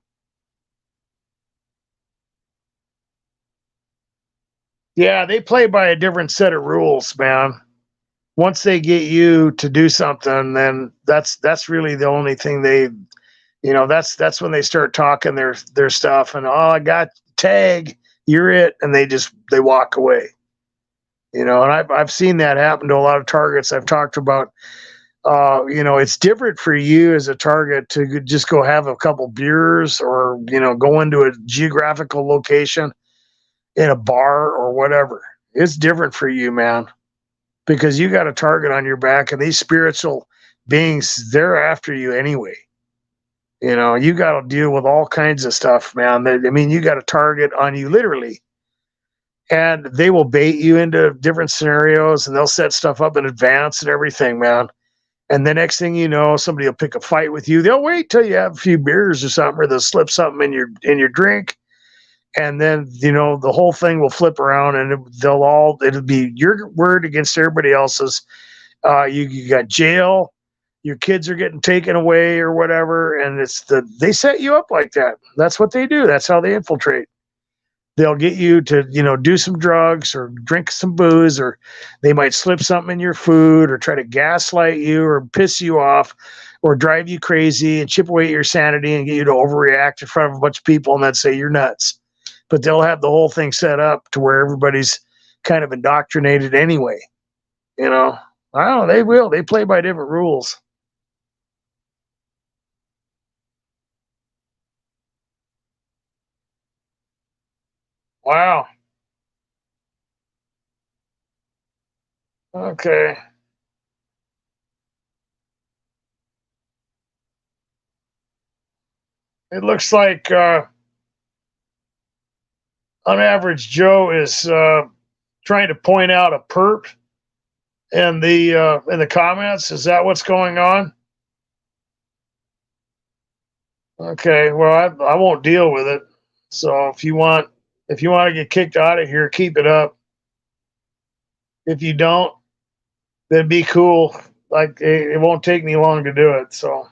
yeah, they play by a different set of rules, man. Once they get you to do something, then that's really the only thing they, that's when they start talking their stuff, and I got tag, you're it, and they walk away. And I've seen that happen to a lot of targets I've talked about. It's different for you as a target to just go have a couple beers or, go into a geographical location in a bar or whatever. It's different for you, man, because you got a target on your back, and these spiritual beings, they're after you anyway. You got to deal with all kinds of stuff, man. You got a target on you literally, and they will bait you into different scenarios, and they'll set stuff up in advance and everything, man. And the next thing you know, somebody will pick a fight with you. They'll wait till you have a few beers or something, or they'll slip something in your drink, and then the whole thing will flip around, and it'll be your word against everybody else's. You got jail, your kids are getting taken away or whatever, and they set you up like that. That's what they do. That's how they infiltrate. They'll get you to do some drugs or drink some booze, or they might slip something in your food, or try to gaslight you or piss you off or drive you crazy and chip away at your sanity and get you to overreact in front of a bunch of people and then say you're nuts. But they'll have the whole thing set up to where everybody's kind of indoctrinated anyway. I don't know. They play by different rules. Wow. Okay. It looks like on average Joe is trying to point out a perp in the comments. Is that what's going on? Okay. Well, I won't deal with it. So if you want to get kicked out of here, keep it up. If you don't, then be cool. Like it won't take me long to do it. So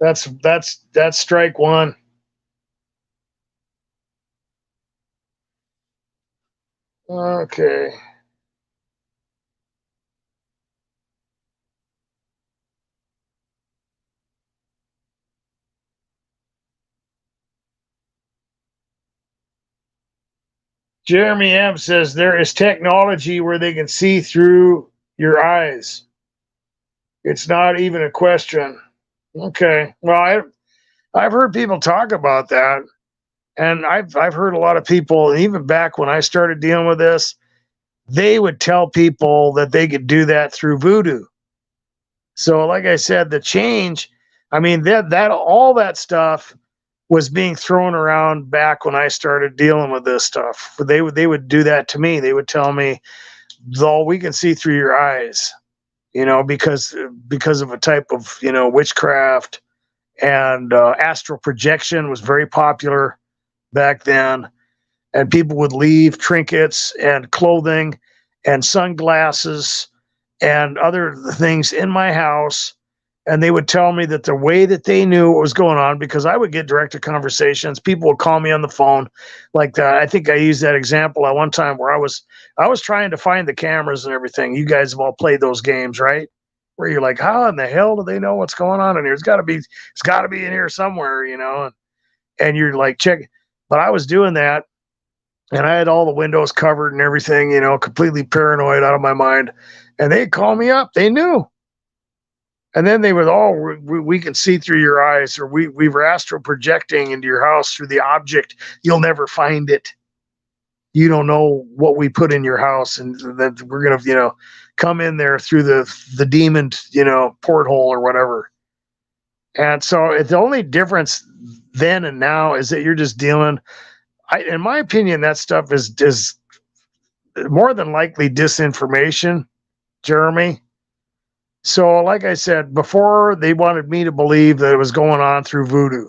that's strike one. Okay. Jeremy M says there is technology where they can see through your eyes. It's not even a question. Okay. Well, I've heard people talk about that, and I've heard a lot of people, even back when I started dealing with this, they would tell people that they could do that through voodoo. So, like I said, the change, that all that stuff was being thrown around back when I started dealing with this stuff. They would do that to me. They would tell me, "Though we can see through your eyes," because of a type of witchcraft, and astral projection was very popular back then, and people would leave trinkets and clothing and sunglasses and other things in my house, and they would tell me that the way that they knew what was going on, because I would get direct conversations. People would call me on the phone like that. I think I used that example at one time where I was trying to find the cameras and everything. You guys have all played those games, right? Where you're like, how in the hell do they know what's going on in here? It's got to be in here somewhere, and you're like, check. But I was doing that, and I had all the windows covered and everything, completely paranoid out of my mind. And they'd call me up. They knew. And then they would, we can see through your eyes, or we were astral projecting into your house through the object. You'll never find it. You don't know what we put in your house, and that we're going to, come in there through the demon, porthole or whatever. And so the only difference then and now is that you're just dealing, in my opinion, that stuff is more than likely disinformation, Jeremy. So, like I said, before they wanted me to believe that it was going on through voodoo.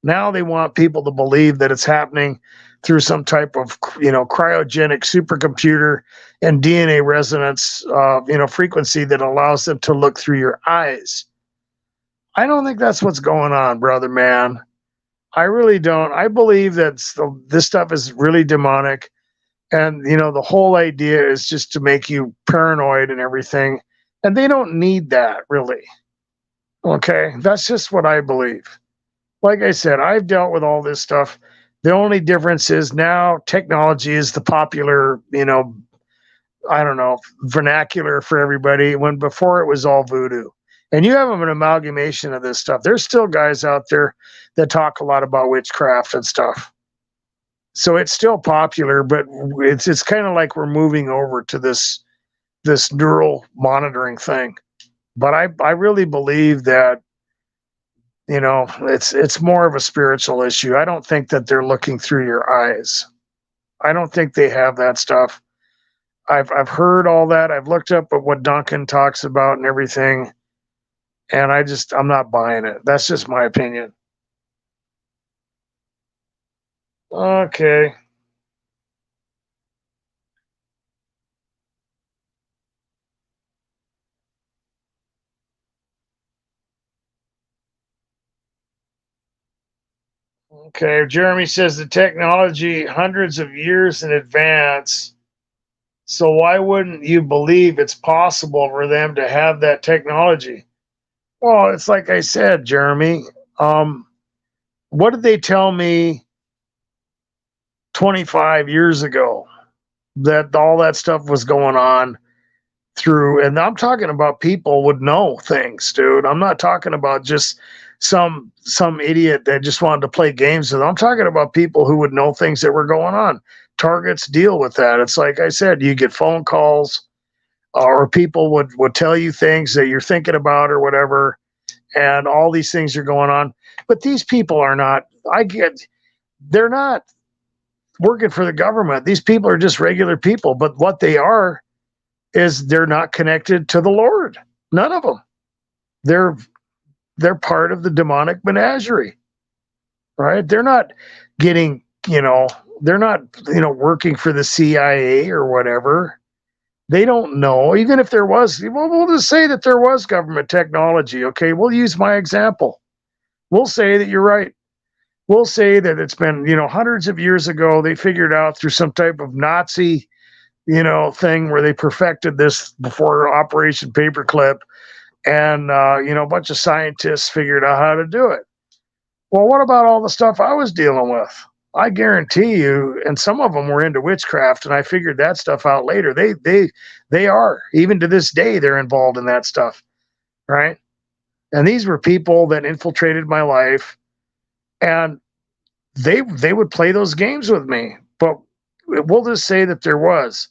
Now they want people to believe that it's happening through some type of, cryogenic supercomputer and DNA resonance, frequency that allows them to look through your eyes. I don't think that's what's going on, brother man. I really don't. I believe that this stuff is really demonic. And, the whole idea is just to make you paranoid and everything. And they don't need that, really. Okay. That's just what I believe. Like I said, I've dealt with all this stuff. The only difference is now technology is the popular, I don't know, vernacular for everybody, when before it was all voodoo. And you have an amalgamation of this stuff. There's still guys out there that talk a lot about witchcraft and stuff. So it's still popular, but it's kind of like we're moving over to this neural monitoring thing. But I really believe that, it's more of a spiritual issue. I don't think that they're looking through your eyes. I don't think they have that stuff. I've heard all that. I've looked up at what Duncan talks about and everything, and I'm not buying it. That's just my opinion. Okay. Okay. Jeremy says the technology hundreds of years in advance. So why wouldn't you believe it's possible for them to have that technology? Well, it's like I said, Jeremy. What did they tell me 25 years ago? That all that stuff was going on through, and I'm talking about people would know things, dude. I'm not talking about just some idiot that just wanted to play games with them. I'm talking about people who would know things that were going on. Targets deal with that. It's like I said, you get phone calls, or people would tell you things that you're thinking about or whatever, and all these things are going on. But these people are not, they're not working for the government. These people are just regular people, but what they are is they're not connected to the Lord. None of them. They're part of the demonic menagerie, right? They're not getting, they're not, working for the CIA or whatever. They don't know. Even if there was, we'll just say that there was government technology. Okay, we'll use my example. We'll say that you're right. We'll say that it's been, hundreds of years ago, they figured out through some type of Nazi, thing where they perfected this before Operation Paperclip, and, a bunch of scientists figured out how to do it. Well, what about all the stuff I was dealing with? I guarantee you, and some of them were into witchcraft, and I figured that stuff out later. They are, even to this day, they're involved in that stuff, right? And these were people that infiltrated my life, and they would play those games with me. But we'll just say that there was.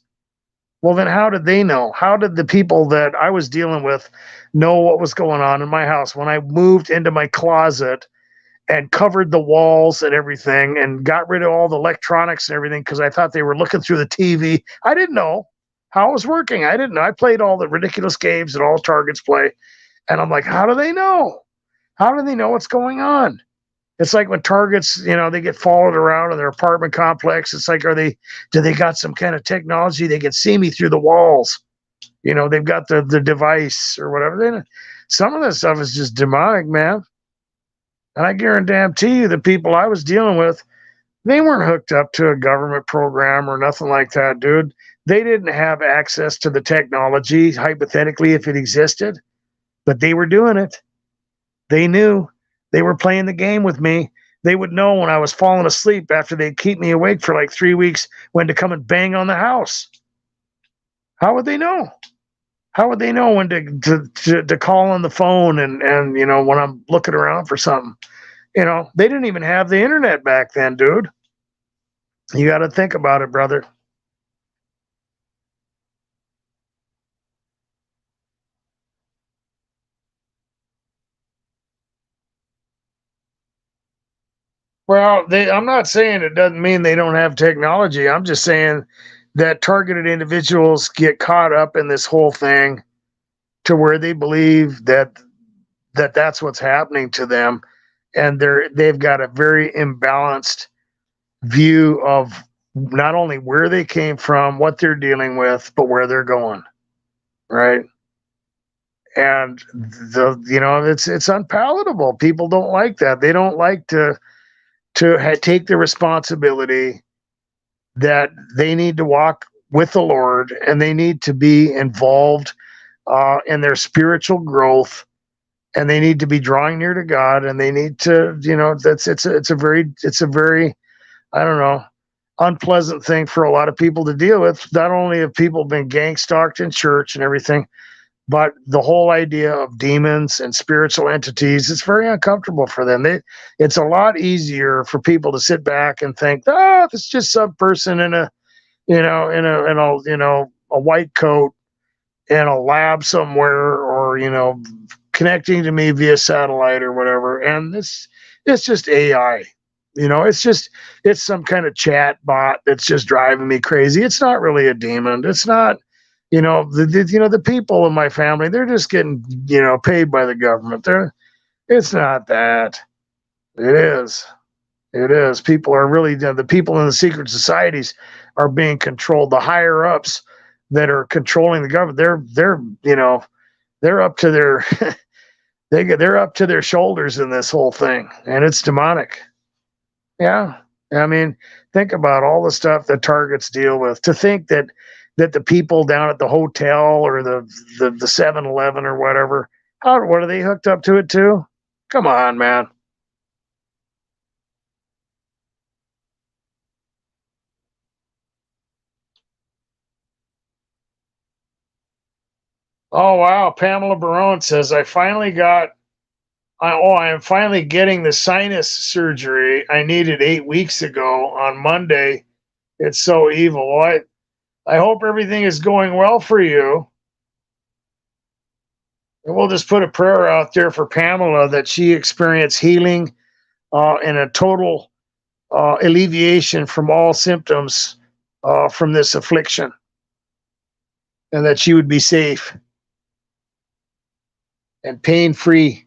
Well, then how did they know? How did the people that I was dealing with know what was going on in my house when I moved into my closet and covered the walls and everything and got rid of all the electronics and everything because I thought they were looking through the TV? I didn't know how it was working. I didn't know. I played all the ridiculous games that all targets play. And I'm like, how do they know? How do they know what's going on? It's like when targets, they get followed around in their apartment complex. It's like, do they got some kind of technology? They can see me through the walls. They've got the device or whatever. Some of that stuff is just demonic, man. And I guarantee you the people I was dealing with, they weren't hooked up to a government program or nothing like that, dude. They didn't have access to the technology, hypothetically, if it existed, but they were doing it. They knew. They were playing the game with me. They would know when I was falling asleep after they'd keep me awake for like 3 weeks when to come and bang on the house. How would they know? How would they know when to call on the phone and when I'm looking around for something? They didn't even have the internet back then, dude. You got to think about it, brother. Well, I'm not saying it doesn't mean they don't have technology. I'm just saying that targeted individuals get caught up in this whole thing to where they believe that's what's happening to them, and they've got a very imbalanced view of not only where they came from, what they're dealing with, but where they're going, right? And it's unpalatable. People don't like that. They don't like to take the responsibility that they need to walk with the Lord, and they need to be involved in their spiritual growth, and they need to be drawing near to God, and they need to, it's a very, I don't know, unpleasant thing for a lot of people to deal with. Not only have people been gang stalked in church and everything, but the whole idea of demons and spiritual entities, it's very uncomfortable for them. It's a lot easier for people to sit back and think, it's just some person in a white coat in a lab somewhere, or connecting to me via satellite or whatever. And it's just AI. It's some kind of chat bot that's just driving me crazy. It's not really a demon. It's not, the people in my family, they're just getting, paid by the government. It's not that. It is. It is. People are really, the people in the secret societies are being controlled. The higher ups that are controlling the government, they're up to their, they're up to their shoulders in this whole thing, and it's demonic. Yeah. I mean, think about all the stuff that targets deal with. To think that the people down at the hotel or the 7-Eleven or whatever, what are they hooked up to it too? Come on, man. Oh, wow. Pamela Barone says, I am finally getting the sinus surgery I needed 8 weeks ago on Monday. It's so evil. I hope everything is going well for you. And we'll just put a prayer out there for Pamela that she experience healing and a total alleviation from all symptoms from this affliction, and that she would be safe and pain-free.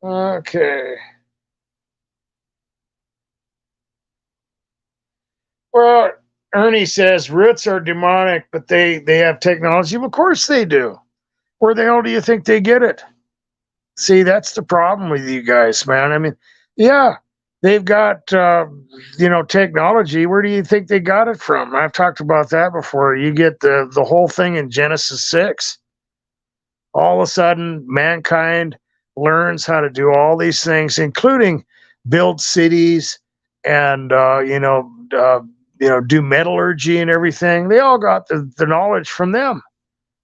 Okay. Well, Ernie says roots are demonic, but they have technology. Of course they do. Where the hell do you think they get it? See, that's the problem with you guys, man. I mean, yeah, they've got technology. Where do you think they got it from? I've talked about that before. You get the whole thing in Genesis 6. All of a sudden, mankind learns how to do all these things, including build cities and do metallurgy and everything. They all got the knowledge from them.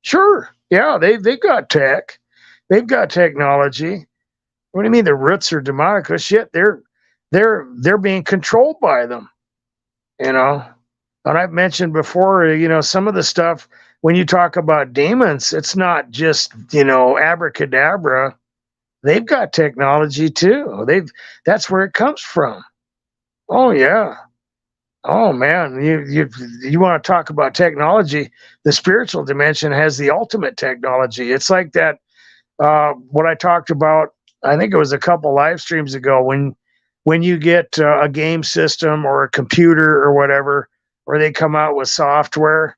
Sure, yeah, they've got tech, they've got technology. What do you mean the roots are demonic? Oh, shit, they're being controlled by them. And I've mentioned before, some of the stuff when you talk about demons, it's not just abracadabra. They've got technology too. That's where it comes from. Oh yeah. Oh man, you want to talk about technology? The spiritual dimension has the ultimate technology. It's like that. What I talked about, I think it was a couple live streams ago, when you get a game system or a computer or whatever, or they come out with software,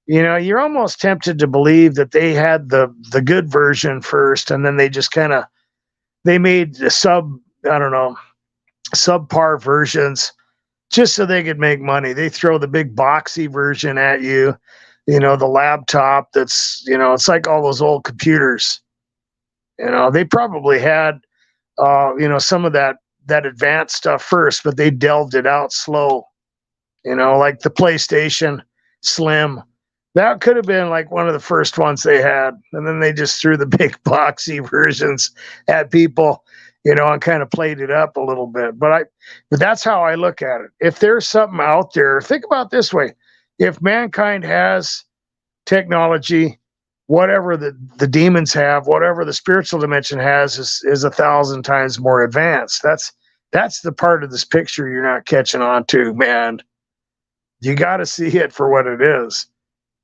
you're almost tempted to believe that they had the good version first, and then they just they made subpar versions just so they could make money. They throw the big boxy version at you, the laptop that's, it's like all those old computers. They probably had, some of that advanced stuff first, but they delved it out slow, like the PlayStation Slim. That could have been like one of the first ones they had. And then they just threw the big boxy versions at people, and kind of played it up a little bit. But that's how I look at it. If there's something out there, think about it this way. If mankind has technology, whatever the demons have, whatever the spiritual dimension has is 1,000 times more advanced. That's the part of this picture you're not catching on to, man. You got to see it for what it is.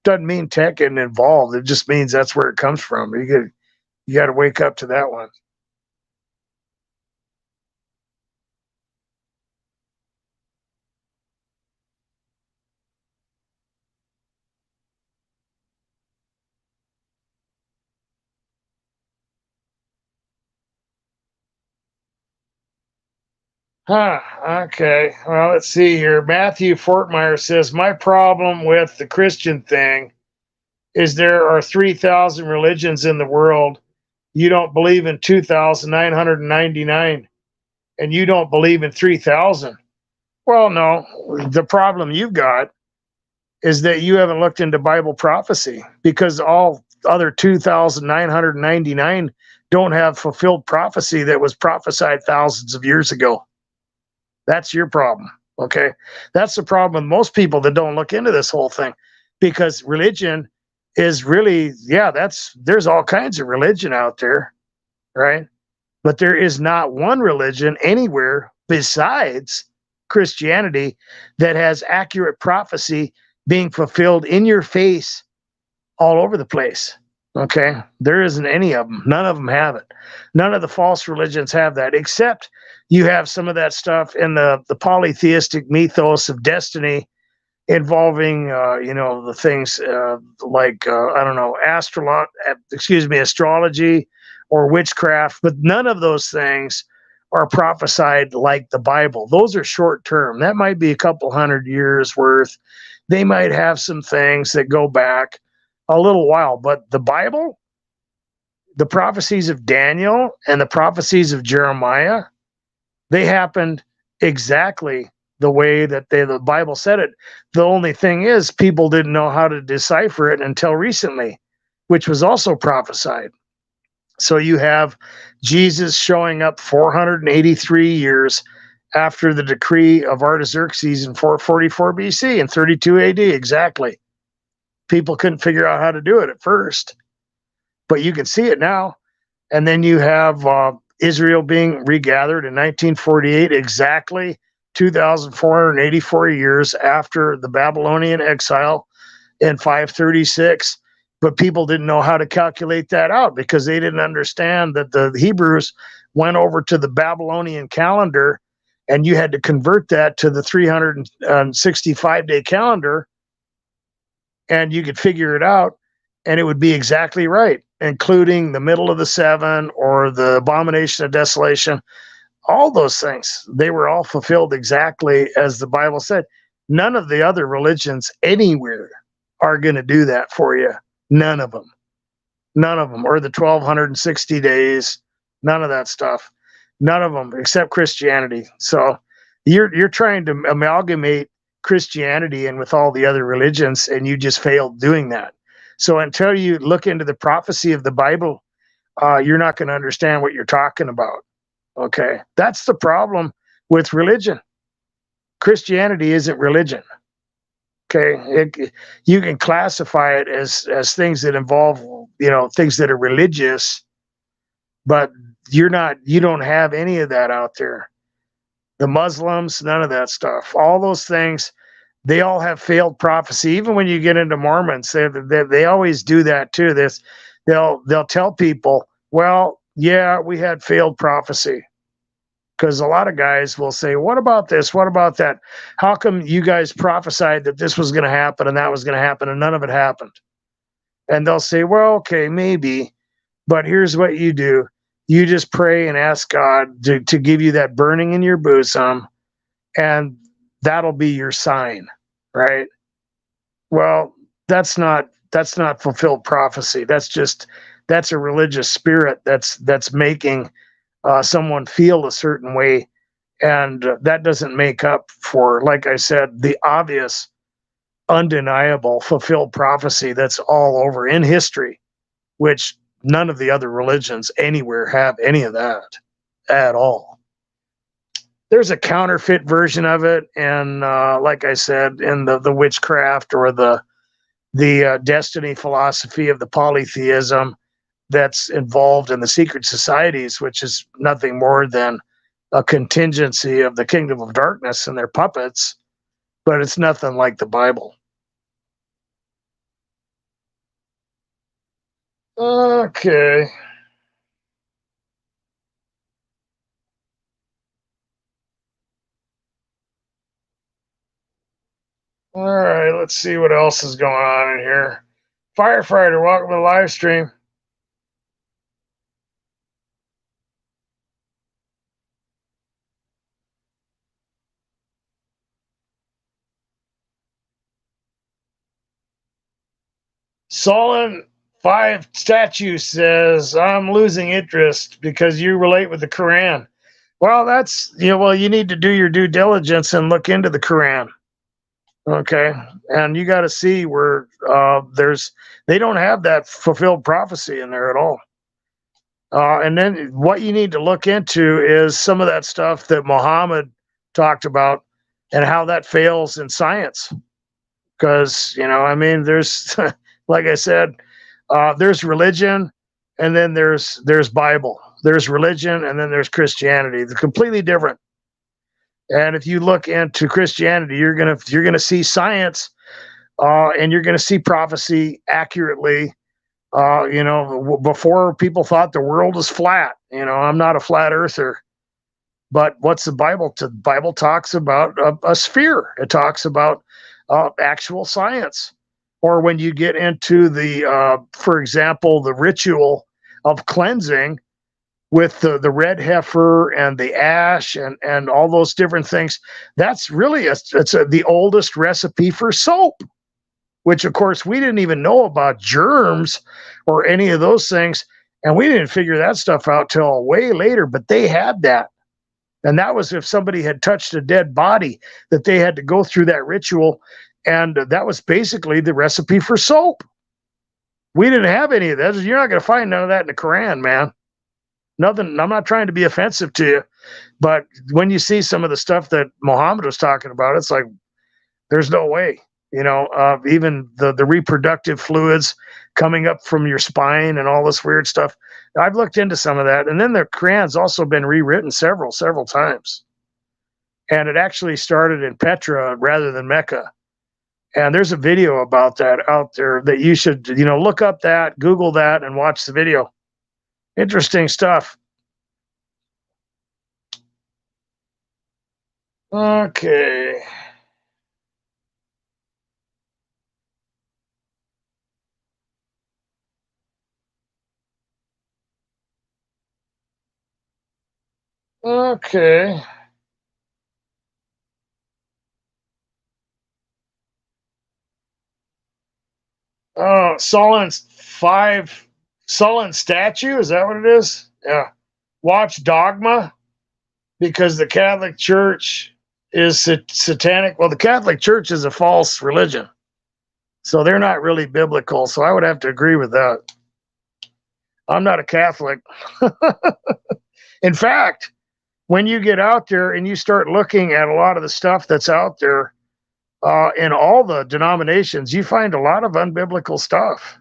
Doesn't mean tech isn't involved. It just means that's where it comes from. You got to wake up to that one. Huh. Okay. Well, let's see here. Matthew Fortmeyer says, my problem with the Christian thing is there are 3,000 religions in the world. You don't believe in 2,999, and you don't believe in 3,000. Well, no. The problem you've got is that you haven't looked into Bible prophecy, because all other 2,999 don't have fulfilled prophecy that was prophesied thousands of years ago. That's your problem. Okay. That's the problem with most people that don't look into this whole thing, because religion is really, there's all kinds of religion out there, right? But there is not one religion anywhere besides Christianity that has accurate prophecy being fulfilled in your face all over the place. Okay. There isn't any of them. None of them have it. None of the false religions have that, except you have some of that stuff in the polytheistic mythos of destiny involving, the things like, astrology or witchcraft, but none of those things are prophesied like the Bible. Those are short term. That might be a couple hundred years worth. They might have some things that go back a little while, but the Bible, the prophecies of Daniel and the prophecies of Jeremiah, they happened exactly the way that the Bible said it. The only thing is, people didn't know how to decipher it until recently, which was also prophesied. So you have Jesus showing up 483 years after the decree of Artaxerxes in 444 BC and 32 AD, exactly. People couldn't figure out how to do it at first, but you can see it now. And then you have Israel being regathered in 1948, exactly 2,484 years after the Babylonian exile in 536. But people didn't know how to calculate that out, because they didn't understand that the Hebrews went over to the Babylonian calendar, and you had to convert that to the 365-day calendar, and you could figure it out, and it would be exactly right, including the middle of the seven or the abomination of desolation. All those things, they were all fulfilled exactly as the Bible said. None of the other religions anywhere are going to do that for you. None of them. None of them. Or the 1,260 days. None of that stuff. None of them, except Christianity. So you're trying to amalgamate Christianity in with all the other religions, and you just failed doing that. So until you look into the prophecy of the Bible, you're not going to understand what you're talking about. Okay? That's the problem with religion. Christianity isn't religion. Okay, you can classify it as things that involve, things that are religious, but you don't have any of that out there. The Muslims, none of that stuff. All those things, they all have failed prophecy. Even when you get into Mormons, they always do that too. They'll tell people, well, yeah, we had failed prophecy. Because a lot of guys will say, what about this? What about that? How come you guys prophesied that this was going to happen and that was going to happen and none of it happened? And they'll say, well, okay, maybe. But here's what you do. You just pray and ask God to give you that burning in your bosom, and that'll be your sign, right? Well, that's not fulfilled prophecy. That's a religious spirit that's making someone feel a certain way, and that doesn't make up for, like I said, the obvious, undeniable fulfilled prophecy that's all over in history, which none of the other religions anywhere have any of that at all. There's a counterfeit version of it, and like I said, in the witchcraft or the destiny philosophy of the polytheism that's involved in the secret societies, which is nothing more than a contingency of the kingdom of darkness and their puppets, but it's nothing like the Bible. Okay. All right, let's see what else is going on in here. Firefighter, welcome to the live stream. Solon 5 statue says, I'm losing interest because you relate with the Quran. Well, that's, you need to do your due diligence and look into the Quran. Okay. And you got to see where they don't have that fulfilled prophecy in there at all. And then what you need to look into is some of that stuff that Muhammad talked about and how that fails in science. Because, there's, like I said, there's religion and then there's Bible. There's religion and then there's Christianity. They're completely different. And if you look into Christianity, you're gonna see science, and you're gonna see prophecy accurately. Before people thought the world was flat. I'm not a flat earther, but what's the Bible? The Bible talks about a sphere. It talks about actual science. Or when you get into for example, the ritual of cleansing with the red heifer and the ash and all those different things, that's really the oldest recipe for soap, which of course we didn't even know about germs or any of those things. And we didn't figure that stuff out till way later, but they had that. And that was if somebody had touched a dead body, that they had to go through that ritual. And that was basically the recipe for soap. We didn't have any of that. You're not going to find none of that in the Quran, man. Nothing. I'm not trying to be offensive to you, but when you see some of the stuff that Muhammad was talking about, it's like, there's no way. Even the reproductive fluids coming up from your spine and all this weird stuff. I've looked into some of that. And then the Quran's also been rewritten several times. And it actually started in Petra rather than Mecca. And there's a video about that out there that you should, look up that, Google that, and watch the video. Interesting stuff. Okay. Okay. Solon 5, Solon statue, is that what it is? Yeah. Watch Dogma, because the Catholic Church is satanic. Well, the Catholic Church is a false religion, so they're not really biblical. So I would have to agree with that. I'm not a Catholic. In fact, when you get out there and you start looking at a lot of the stuff that's out there, in all the denominations, you find a lot of unbiblical stuff.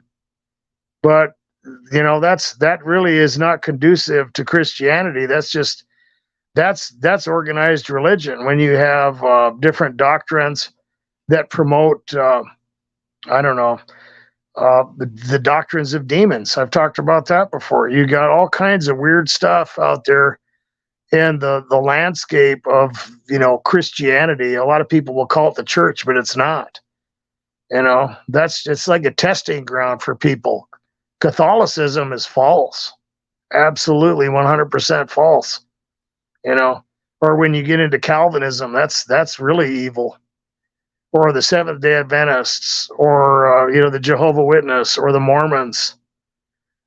But that really is not conducive to Christianity. That's organized religion. When you have different doctrines that promote, I don't know, the doctrines of demons. I've talked about that before. You got all kinds of weird stuff out there in the landscape of Christianity. A lot of people will call it the church, but it's not. It's like a testing ground for people. Catholicism is false, absolutely 100% false. Or when you get into Calvinism, that's really evil. Or the Seventh Day Adventists, or the Jehovah Witness, or the Mormons,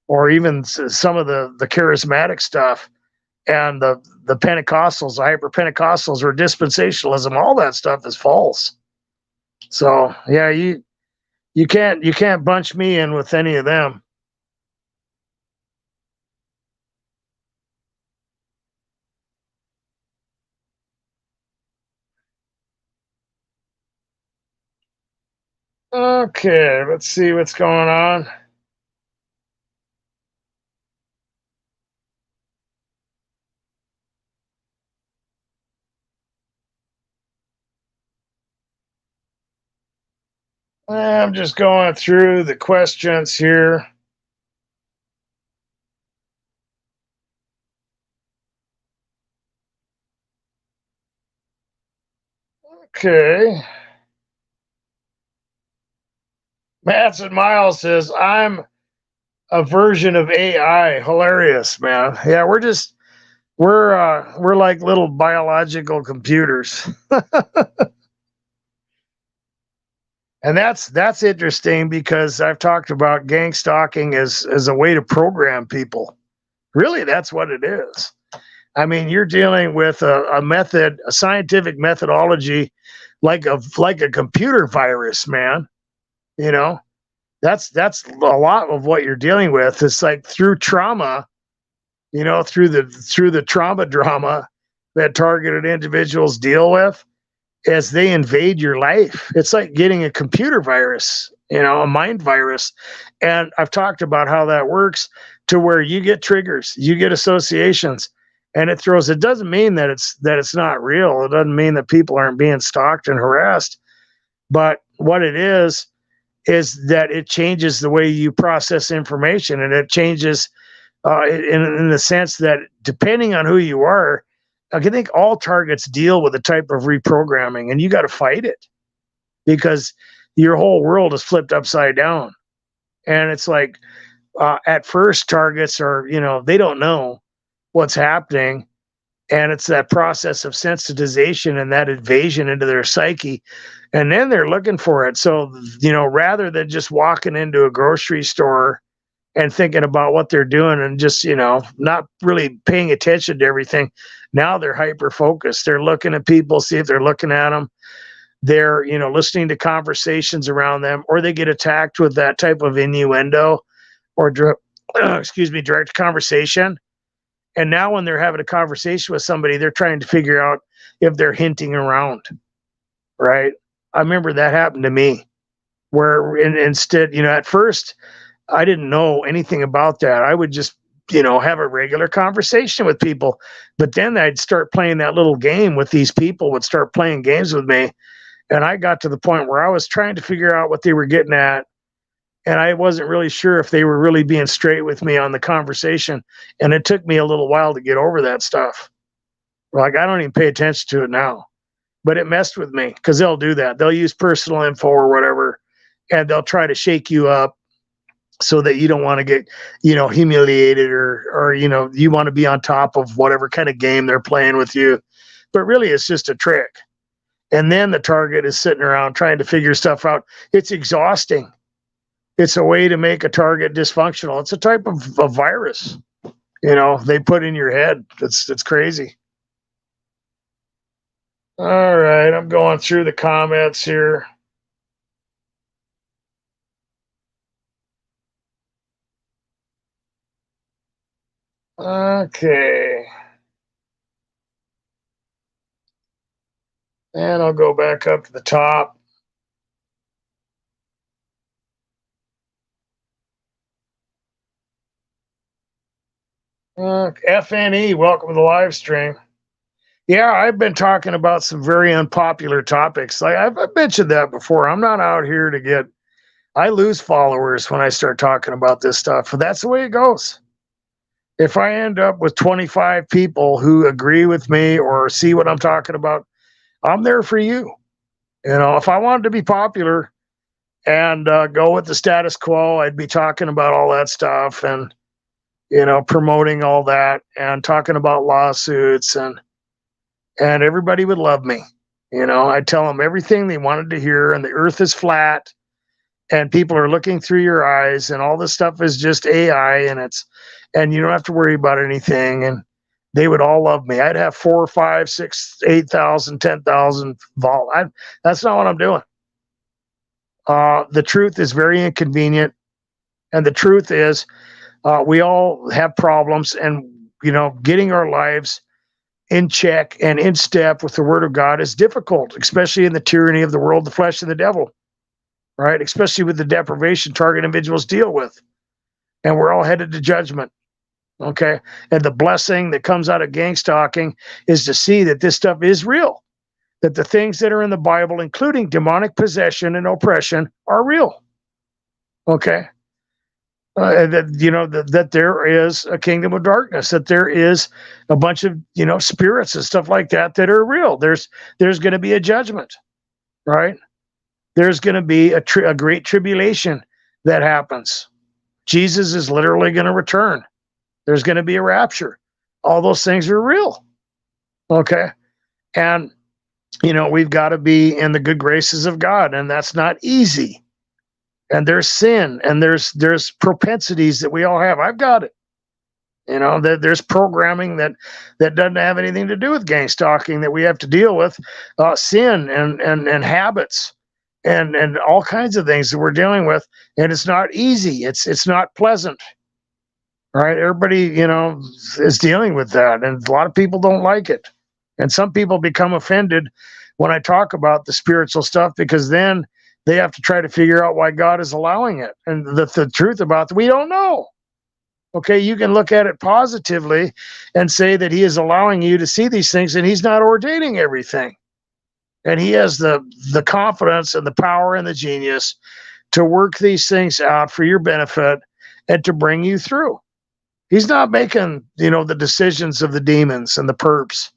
or even some of the charismatic stuff. And the Pentecostals, the hyper Pentecostals, or dispensationalism, all that stuff is false. So yeah, you can't bunch me in with any of them. Okay, let's see what's going on. I'm just going through the questions here. Okay. Mattson Miles says, I'm a version of AI. Hilarious, man. Yeah, we're like little biological computers. And that's interesting because I've talked about gang stalking as a way to program people. Really, that's what it is. I mean, you're dealing with a method, a scientific methodology, like a computer virus, man. You know, that's a lot of what you're dealing with. It's like through trauma, through the trauma drama that targeted individuals deal with as they invade your life. It's like getting a computer virus, a mind virus. And I've talked about how that works to where you get triggers, you get associations, and it doesn't mean that it's not real. It doesn't mean that people aren't being stalked and harassed. But what it is that it changes the way you process information, and it changes in the sense that depending on who you are, I think all targets deal with a type of reprogramming, and you got to fight it because your whole world is flipped upside down. And it's like at first, targets are, they don't know what's happening. And it's that process of sensitization and that invasion into their psyche. And then they're looking for it. So, rather than just walking into a grocery store and thinking about what they're doing and just, not really paying attention to everything. Now they're hyper focused. They're looking at people, see if they're looking at them. They're, listening to conversations around them, or they get attacked with that type of innuendo or direct conversation. And now when they're having a conversation with somebody, they're trying to figure out if they're hinting around, right? I remember that happened to me where instead, at first, I didn't know anything about that. I would just, have a regular conversation with people. But then I'd start playing that little game with these people, would start playing games with me. And I got to the point where I was trying to figure out what they were getting at. And I wasn't really sure if they were really being straight with me on the conversation. And it took me a little while to get over that stuff. Like, I don't even pay attention to it now. But it messed with me because they'll do that. They'll use personal info or whatever, and they'll try to shake you up so that you don't want to get, humiliated or, you want to be on top of whatever kind of game they're playing with you. But really, it's just a trick. And then the target is sitting around trying to figure stuff out. It's exhausting. It's a way to make a target dysfunctional. It's a type of a virus, they put in your head. It's crazy. All right, I'm going through the comments here. Okay. And I'll go back up to the top. FNE, welcome to the live stream. Yeah, I've been talking about some very unpopular topics. Like I've mentioned that before. I'm not out here to get, I lose followers when I start talking about this stuff. But that's the way it goes. If I end up with 25 people who agree with me or see what I'm talking about, I'm there for you. If I wanted to be popular and go with the status quo, I'd be talking about all that stuff and, promoting all that and talking about lawsuits and everybody would love me. I'd tell them everything they wanted to hear, and the earth is flat and people are looking through your eyes and all this stuff is just AI and you don't have to worry about anything. And they would all love me. I'd have 4, 5, 6, 8,000, 10,000 vol. That's not what I'm doing. The truth is very inconvenient. And the truth is we all have problems, and, getting our lives in check and in step with the word of God is difficult, especially in the tyranny of the world, the flesh, and the devil, right? Especially with the deprivation target individuals deal with. And we're all headed to judgment. Okay. And the blessing that comes out of gang stalking is to see that this stuff is real. that the things that are in the Bible, including demonic possession and oppression, are real. Okay. That there is a kingdom of darkness, that there is a bunch of spirits and stuff like that that are real. There's going to be a judgment, right? There's going to be a great tribulation that happens. Jesus is literally going to return. There's going to be a rapture. All those things are real. Okay, and we've got to be in the good graces of God, and that's not easy. And there's sin, and there's propensities that we all have. I've got it. There's programming that doesn't have anything to do with gang stalking that we have to deal with, sin and habits and all kinds of things that we're dealing with, and it's not easy. It's not pleasant, right? Everybody is dealing with that, and a lot of people don't like it, and some people become offended when I talk about the spiritual stuff, because then they have to try to figure out why God is allowing it. And the truth about it, we don't know. Okay, you can look at it positively and say that he is allowing you to see these things, and he's not ordaining everything. And he has the confidence and the power and the genius to work these things out for your benefit and to bring you through. He's not making, the decisions of the demons and the perps.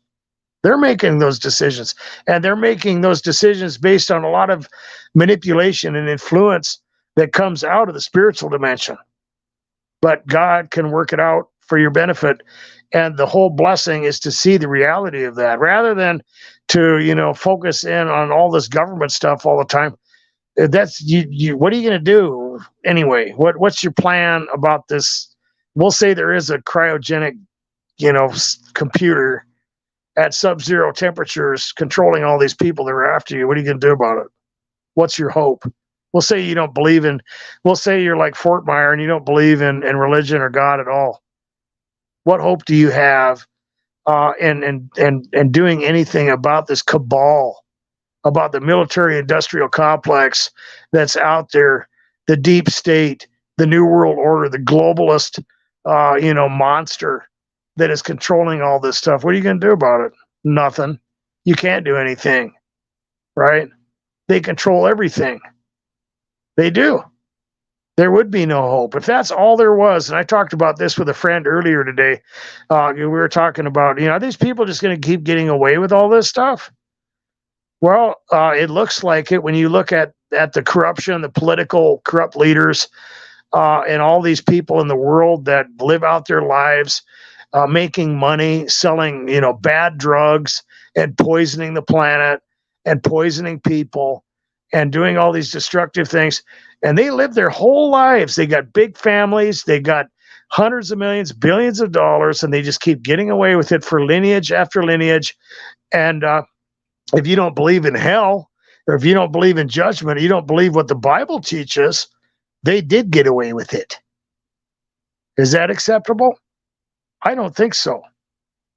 They're making those decisions, and they're making those decisions based on a lot of manipulation and influence that comes out of the spiritual dimension. But God can work it out for your benefit, and the whole blessing is to see the reality of that rather than to focus in on all this government stuff all the time. That's you. What are you going to do anyway? What's your plan about this? We'll say there is a cryogenic, computer at sub-zero temperatures controlling all these people that are after you. What are you going to do about it? What's your hope? We'll say you don't believe in, we'll say you're like Fort Myer and you don't believe in religion or God at all. What hope do you have in doing anything about this cabal, about the military-industrial complex that's out there, the deep state, the New World Order, the globalist, monster that is controlling all this stuff? What are you going to do about it? Nothing. You can't do anything, right? They control everything. They do. There would be no hope if that's all there was. And I talked about this with a friend earlier today. We were talking about, are these people just going to keep getting away with all this stuff? Well, it looks like it when you look at the corruption, the political corrupt leaders, and all these people in the world that live out their lives, making money, selling, bad drugs and poisoning the planet and poisoning people and doing all these destructive things. And they live their whole lives. They got big families. They got hundreds of millions, billions of dollars, and they just keep getting away with it for lineage after lineage. And if you don't believe in hell, or if you don't believe in judgment, you don't believe what the Bible teaches, they did get away with it. Is that acceptable? I don't think so.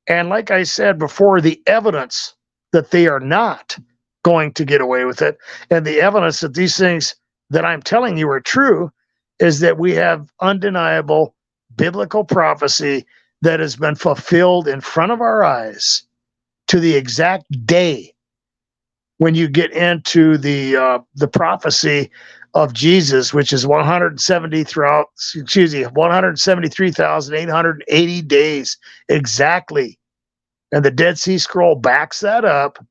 And like I said before, the evidence that they are not going to get away with it, and the evidence that these things that I'm telling you are true, is that we have undeniable biblical prophecy that has been fulfilled in front of our eyes to the exact day. When you get into the prophecy of Jesus, which is 173,880 days exactly, and the Dead Sea Scroll backs that up,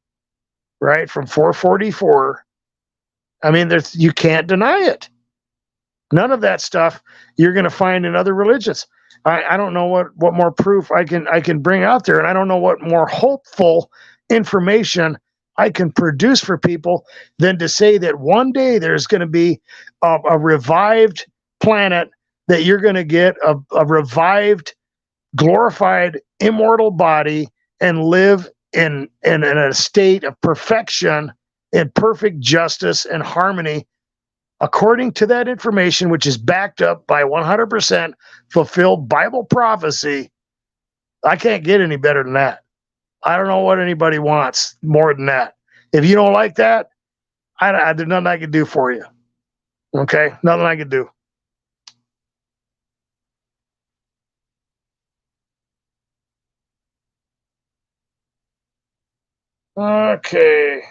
right, from 444. I mean, you can't deny it. None of that stuff you're going to find in other religions. I don't know what more proof I can bring out there, and I don't know what more hopeful information I can produce for people than to say that one day there's going to be a revived planet, that you're going to get a revived, glorified, immortal body and live in a state of perfection, in perfect justice and harmony, according to that information, which is backed up by 100% fulfilled Bible prophecy. I can't get any better than that. I don't know what anybody wants more than that. If you don't like that, there's nothing I can do for you. Okay? Nothing I can do. Okay.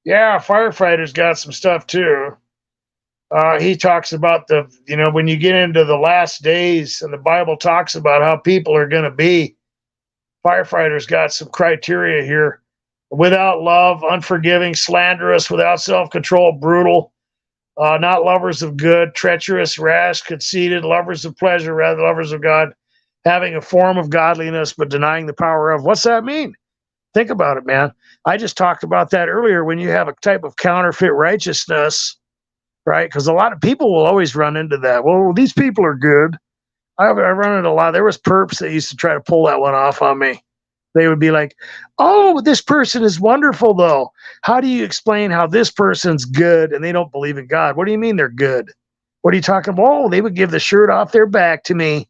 Yeah, firefighters got some stuff too. He talks about when you get into the last days, and the Bible talks about how people are going to be. Firefighters got some criteria here: without love, unforgiving, slanderous, without self control, brutal, not lovers of good, treacherous, rash, conceited, lovers of pleasure rather than lovers of God, having a form of godliness but denying the power of. What's that mean? Think about it, man. I just talked about that earlier. When you have a type of counterfeit righteousness, right? Because a lot of people will always run into that. Well, these people are good. I run into a lot. There was perps that used to try to pull that one off on me. They would be like, "Oh, this person is wonderful, though. How do you explain how this person's good and they don't believe in God? What do you mean they're good? What are you talking about? Oh, they would give the shirt off their back to me.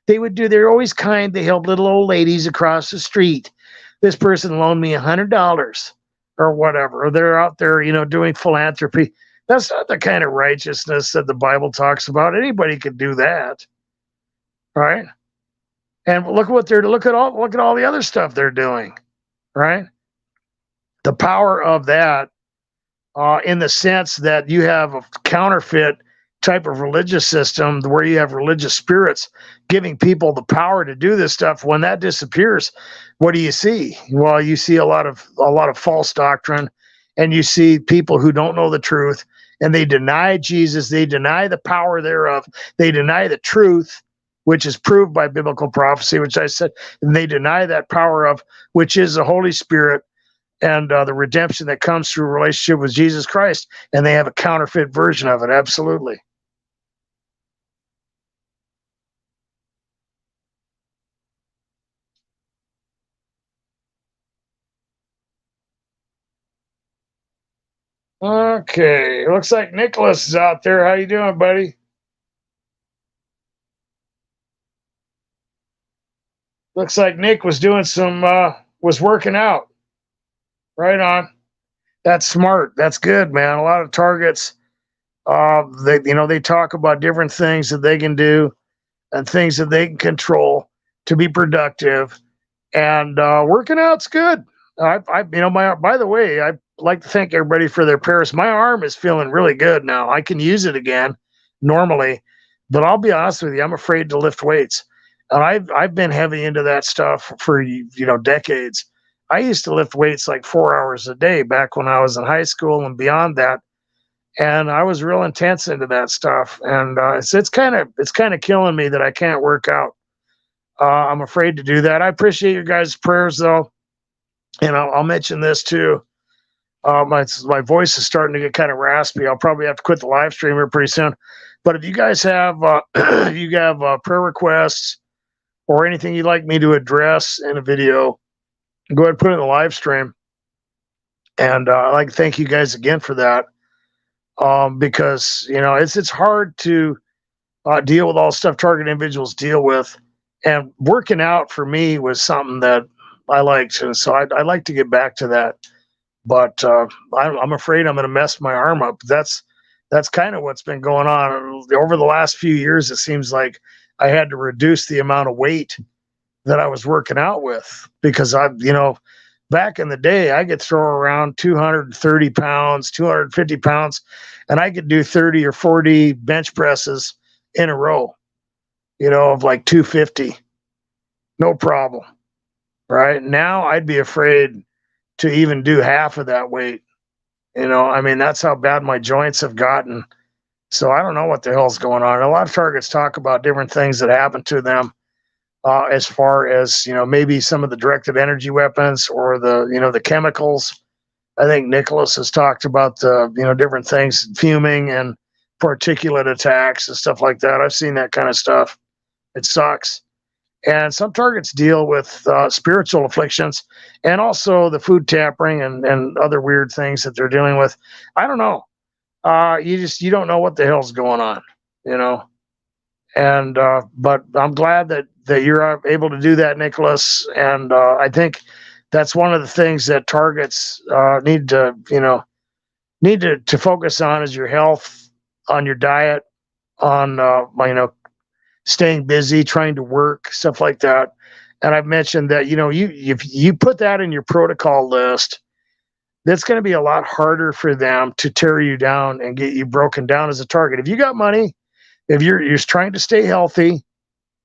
They would do. They're always kind. They help little old ladies across the street. This person loaned me $100 or whatever. Or they're out there, doing philanthropy. That's not the kind of righteousness that the Bible talks about. Anybody could do that, right? And look at all the other stuff they're doing, right? The power of that, in the sense that you have a counterfeit type of religious system where you have religious spirits giving people the power to do this stuff. When that disappears, what do you see? Well, you see a lot of false doctrine, and you see people who don't know the truth, and they deny Jesus, they deny the power thereof, they deny the truth, which is proved by biblical prophecy, which I said, and they deny that power of which is the Holy Spirit and the redemption that comes through relationship with Jesus Christ, and they have a counterfeit version of it. Absolutely. Okay, looks like Nicholas is out there. How you doing, buddy? Looks like Nick was doing was working out. Right on. That's smart. That's good, man. A lot of targets, they talk about different things that they can do and things that they can control to be productive. And working out's good. By the way, I like to thank everybody for their prayers. My arm is feeling really good now. I can use it again normally, but I'll be honest with you, I'm afraid to lift weights. And I've been heavy into that stuff for decades. I used to lift weights like 4 hours a day back when I was in high school and beyond that, and I was real intense into that stuff. And it's kind of killing me that I can't work out. I'm afraid to do that. I appreciate your guys' prayers, though. And I'll mention this too. My voice is starting to get kind of raspy. I'll probably have to quit the live stream here pretty soon. But if you guys have prayer requests or anything you'd like me to address in a video, go ahead and put it in the live stream. And I'd like to thank you guys again for that, because it's hard to deal with all the stuff target individuals deal with, and working out for me was something that I liked, and so I'd like to get back to that. But I'm afraid I'm going to mess my arm up. That's kind of what's been going on over the last few years. It seems like I had to reduce the amount of weight that I was working out with, because back in the day, I could throw around 230 pounds, 250 pounds, and I could do 30 or 40 bench presses in a row, of like 250. No problem. Right now, I'd be afraid to even do half of that weight. That's how bad my joints have gotten. So I don't know what the hell's going on. A lot of targets talk about different things that happen to them, as far as maybe some of the directed energy weapons or the chemicals. I think Nicholas has talked about the different things, fuming and particulate attacks and stuff like that. I've seen that kind of stuff. It sucks. And some targets deal with spiritual afflictions, and also the food tampering and other weird things that they're dealing with. I don't know. You don't know what the hell's going on, And but I'm glad that you're able to do that, Nicholas. And I think that's one of the things that targets need to focus on, is your health, on your diet, on staying busy, trying to work, stuff like that. And I've mentioned that if you put that in your protocol list, that's going to be a lot harder for them to tear you down and get you broken down as a target. If you got money, if you're trying to stay healthy,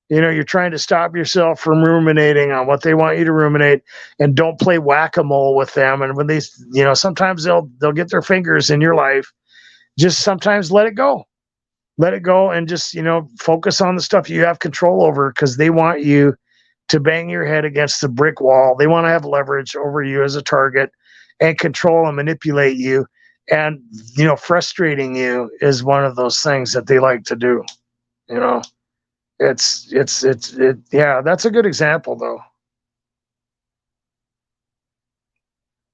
you're trying to stop yourself from ruminating on what they want you to ruminate, and don't play whack-a-mole with them. And when they, sometimes they'll get their fingers in your life. Just sometimes let it go. Let it go and just, focus on the stuff you have control over, because they want you to bang your head against the brick wall. They want to have leverage over you as a target and control and manipulate you. And, frustrating you is one of those things that they like to do. Yeah, that's a good example though.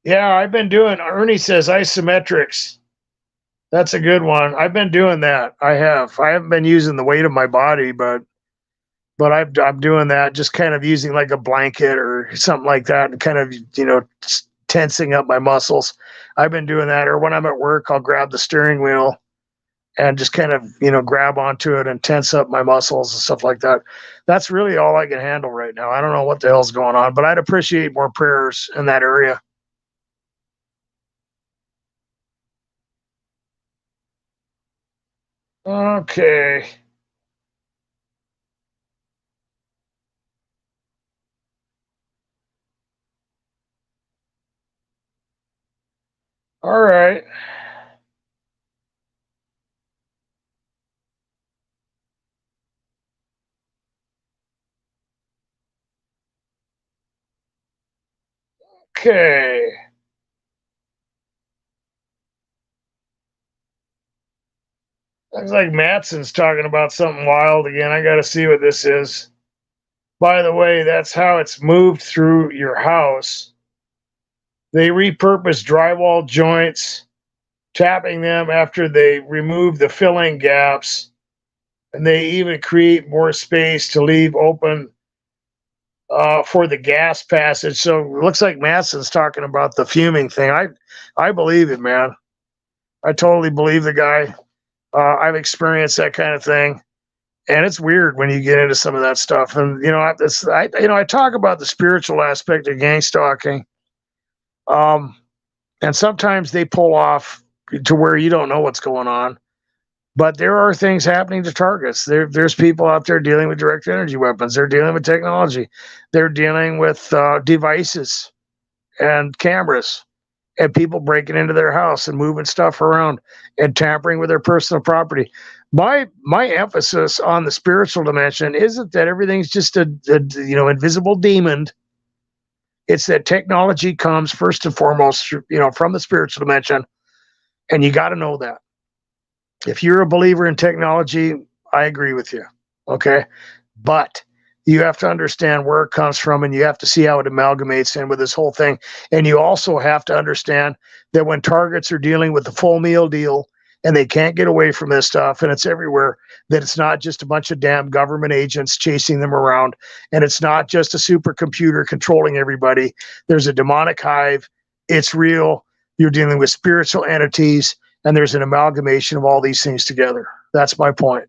Yeah, I've been doing, Ernie says isometrics. That's a good one. I've been doing that. I haven't been using the weight of my body, but I'm doing that, just kind of using like a blanket or something like that, and kind of, tensing up my muscles. I've been doing that. Or when I'm at work, I'll grab the steering wheel and just kind of, grab onto it and tense up my muscles and stuff like that. That's really all I can handle right now. I don't know what the hell's going on, but I'd appreciate more prayers in that area. Okay. All right. Okay. Looks like Matson's talking about something wild again. I got to see what this is. By the way, that's how it's moved through your house. They repurpose drywall joints, tapping them after they remove the filling gaps, and they even create more space to leave open for the gas passage. So it looks like Matson's talking about the fuming thing. I believe it, man. I totally believe the guy. I've experienced that kind of thing, and it's weird when you get into some of that stuff. And I talk about the spiritual aspect of gang stalking, and sometimes they pull off to where you don't know what's going on. But there are things happening to targets. There's people out there dealing with direct energy weapons. They're dealing with technology. They're dealing with devices and cameras, and people breaking into their house and moving stuff around and tampering with their personal property. My emphasis on the spiritual dimension isn't that everything's just a invisible demon. It's that technology comes first and foremost, from the spiritual dimension, and you got to know that. If you're a believer in technology, I agree with you. Okay. But you have to understand where it comes from, and you have to see how it amalgamates in with this whole thing. And you also have to understand that when targets are dealing with the full meal deal and they can't get away from this stuff, and it's everywhere, that it's not just a bunch of damn government agents chasing them around, and it's not just a supercomputer controlling everybody. There's a demonic hive. It's real. You're dealing with spiritual entities, and there's an amalgamation of all these things together. That's my point.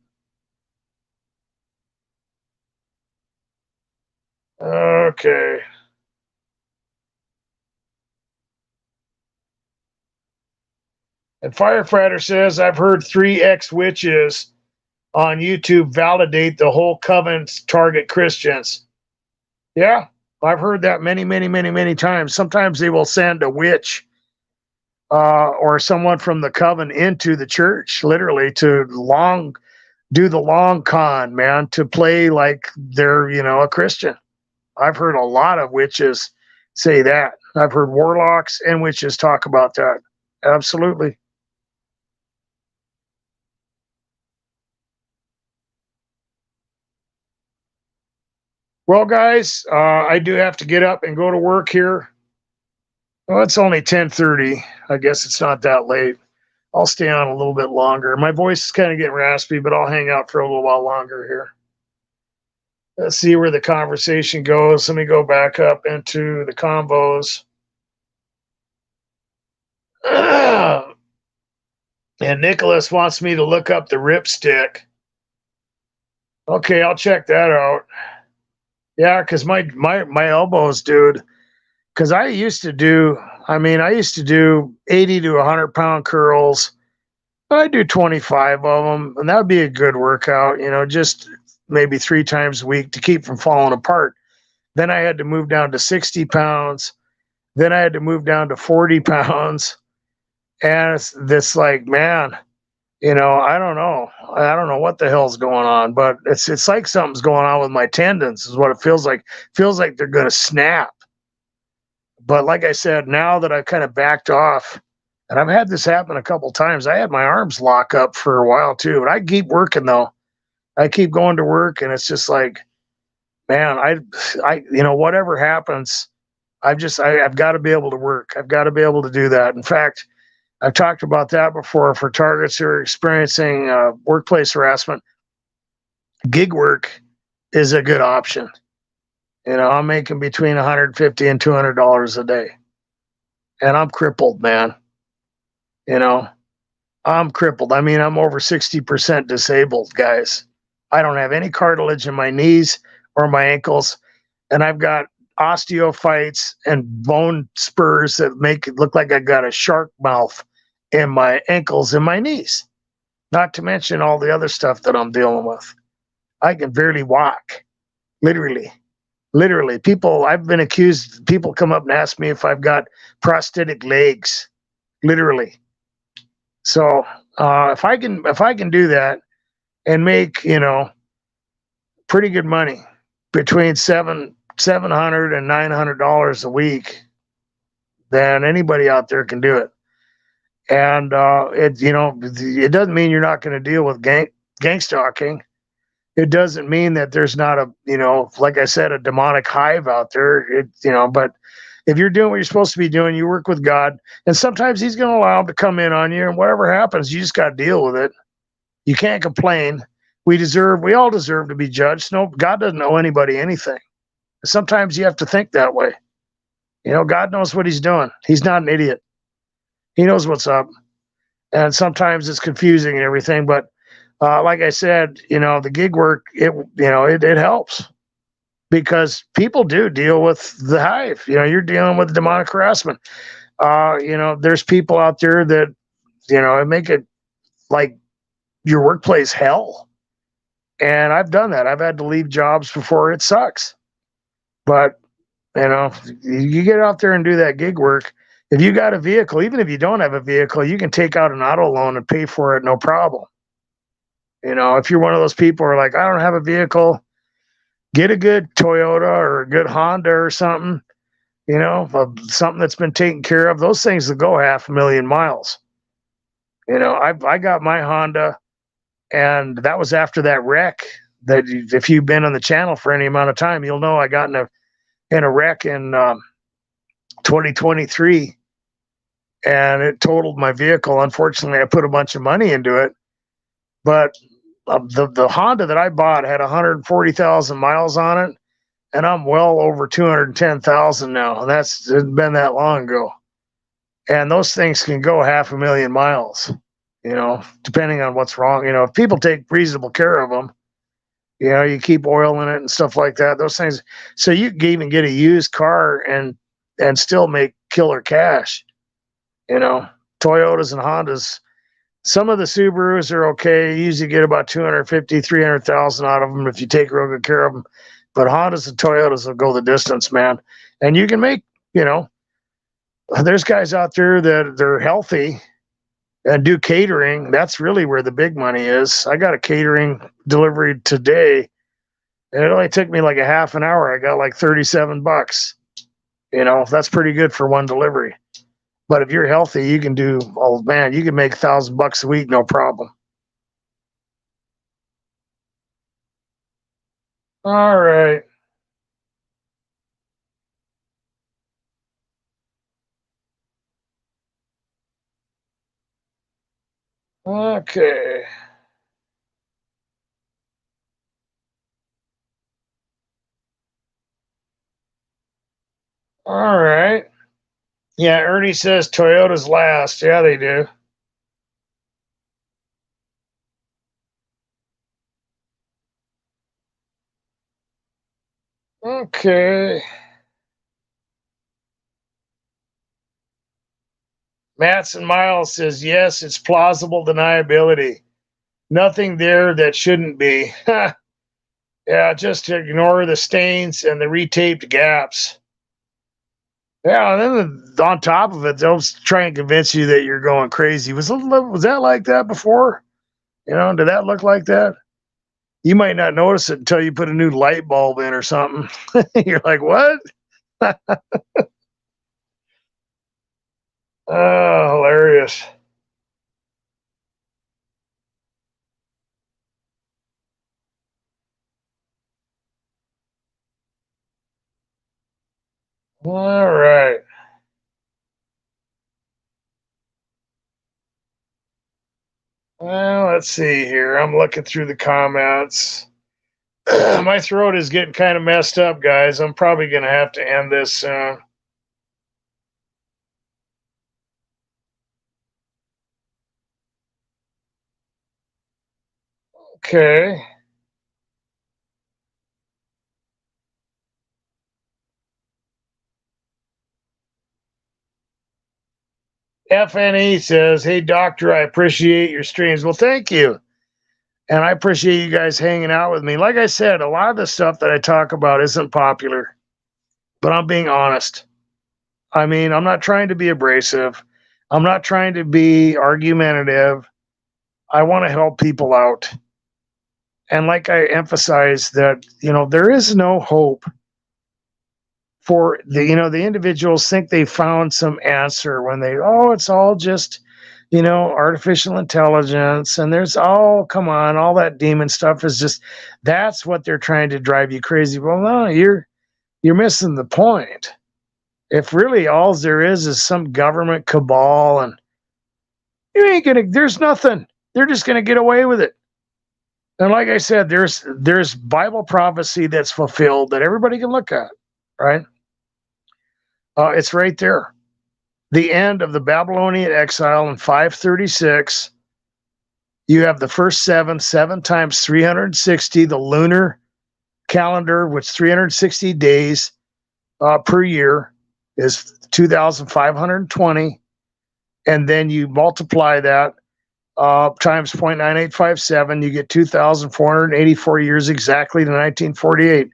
Okay. And Firefighter says, I've heard 3X witches on YouTube validate the whole covenant target Christians. Yeah, I've heard that many, many, many, many times. Sometimes they will send a witch or someone from the coven into the church, literally, to do the long con, man, to play like they're, a Christian. I've heard a lot of witches say that. I've heard warlocks and witches talk about that. Absolutely. Well, guys, I do have to get up and go to work here. Well, it's only 10:30. I guess it's not that late. I'll stay on a little bit longer. My voice is kind of getting raspy, but I'll hang out for a little while longer here. Let's see where the conversation goes. Let me go back up into the combos. And Nicholas wants me to look up the ripstick. Okay, I'll check that out. Yeah, because my elbows, dude. Because I used to do I mean, I used to do 80 to 100 pound curls. I do 25 of them, and that would be a good workout, just maybe 3 times a week to keep from falling apart. Then I had to move down to 60 pounds. Then I had to move down to 40 pounds. And it's this like, man, I don't know. I don't know what the hell's going on, but it's like something's going on with my tendons, is what it feels like. Feels like they're gonna snap. But like I said, now that I've kind of backed off, and I've had this happen a couple times, I had my arms lock up for a while too. And I keep working though. I keep going to work, and it's just like, man, whatever happens, I've got to be able to work. I've got to be able to do that. In fact, I've talked about that before for targets who are experiencing workplace harassment. Gig work is a good option. I'm making between $150 and $200 a day, and I'm crippled, man. I'm crippled. I mean, I'm over 60% disabled, guys. I don't have any cartilage in my knees or my ankles, and I've got osteophytes and bone spurs that make it look like I got a shark mouth in my ankles and my knees. Not to mention all the other stuff that I'm dealing with. I can barely walk, literally. Literally, I've been accused, people come up and ask me if I've got prosthetic legs, literally. So if I can do that and make, pretty good money between $700 and $900 a week, then anybody out there can do it. And it doesn't mean you're not going to deal with gangstalking. It doesn't mean that there's not like I said, a demonic hive out there. But if you're doing what you're supposed to be doing, you work with God, and sometimes He's going to allow them to come in on you, and whatever happens, you just got to deal with it. You can't complain. We all deserve to be judged. No, God doesn't owe anybody anything. Sometimes you have to think that way. God knows what He's doing. He's not an idiot. He knows what's up. And sometimes it's confusing and everything, but like I said, the gig work, it helps, because people do deal with the hive. You're dealing with demonic harassment. There's people out there that, make it like your workplace hell. And I've done that. I've had to leave jobs before. It sucks. But, you get out there and do that gig work. If you got a vehicle, even if you don't have a vehicle, you can take out an auto loan and pay for it, no problem. If you're one of those people who are like, I don't have a vehicle, get a good Toyota or a good Honda or something, something that's been taken care of. Those things will go 500,000 miles. I got my Honda, and that was after that wreck. That if you've been on the channel for any amount of time, you'll know I got in a wreck in 2023, and it totaled my vehicle. Unfortunately, I put a bunch of money into it, but the Honda that I bought had 140,000 miles on it, and I'm well over 210,000 now, and it's been that long ago. And those things can go 500,000 miles, depending on what's wrong. If people take reasonable care of them, you keep oil in it and stuff like that. Those things. So you can even get a used car and still make killer cash. Toyotas and Hondas. Some of the Subarus are okay. You usually get about 250, 300,000 out of them if you take real good care of them. But Hondas and Toyotas will go the distance, man. And you can make, there's guys out there that they're healthy and do catering. That's really where the big money is. I got a catering delivery today, and it only took me like a half an hour. I got like $37. That's pretty good for one delivery. But if you're healthy, you can do, oh man, you can make $1,000 a week, no problem. All right. Okay. All right. Yeah, Ernie says Toyota's last. Yeah, they do. Okay. Matson Miles says, yes, it's plausible deniability. Nothing there that shouldn't be. Yeah, just to ignore the stains and the retaped gaps. Yeah, and then on top of it, they'll try and convince you that you're going crazy. Was that like that before? Did that look like that? You might not notice it until you put a new light bulb in or something. You're like, what? Oh, hilarious. All right. Well, let's see here. I'm looking through the comments. My throat is getting kind of messed up, guys. I'm probably going to have to end this soon. Okay. FNE says, hey, doctor, I appreciate your streams. Well, thank you. And I appreciate you guys hanging out with me. Like I said, a lot of the stuff that I talk about isn't popular, but I'm being honest. I mean, I'm not trying to be abrasive. I'm not trying to be argumentative. I want to help people out. And like I emphasize that, there is no hope for the individuals think they found some answer when it's all just, artificial intelligence. And come on, all that demon stuff is just, that's what they're trying to drive you crazy. Well, no, you're missing the point. If really all there is some government cabal and there's nothing, they're just going to get away with it. And like I said, there's Bible prophecy that's fulfilled that everybody can look at, right? It's right there. The end of the Babylonian exile in 536. You have the first seven times 360, the lunar calendar, which 360 days per year is 2,520. And then you multiply that times 0.9857, you get 2,484 years exactly to 1948,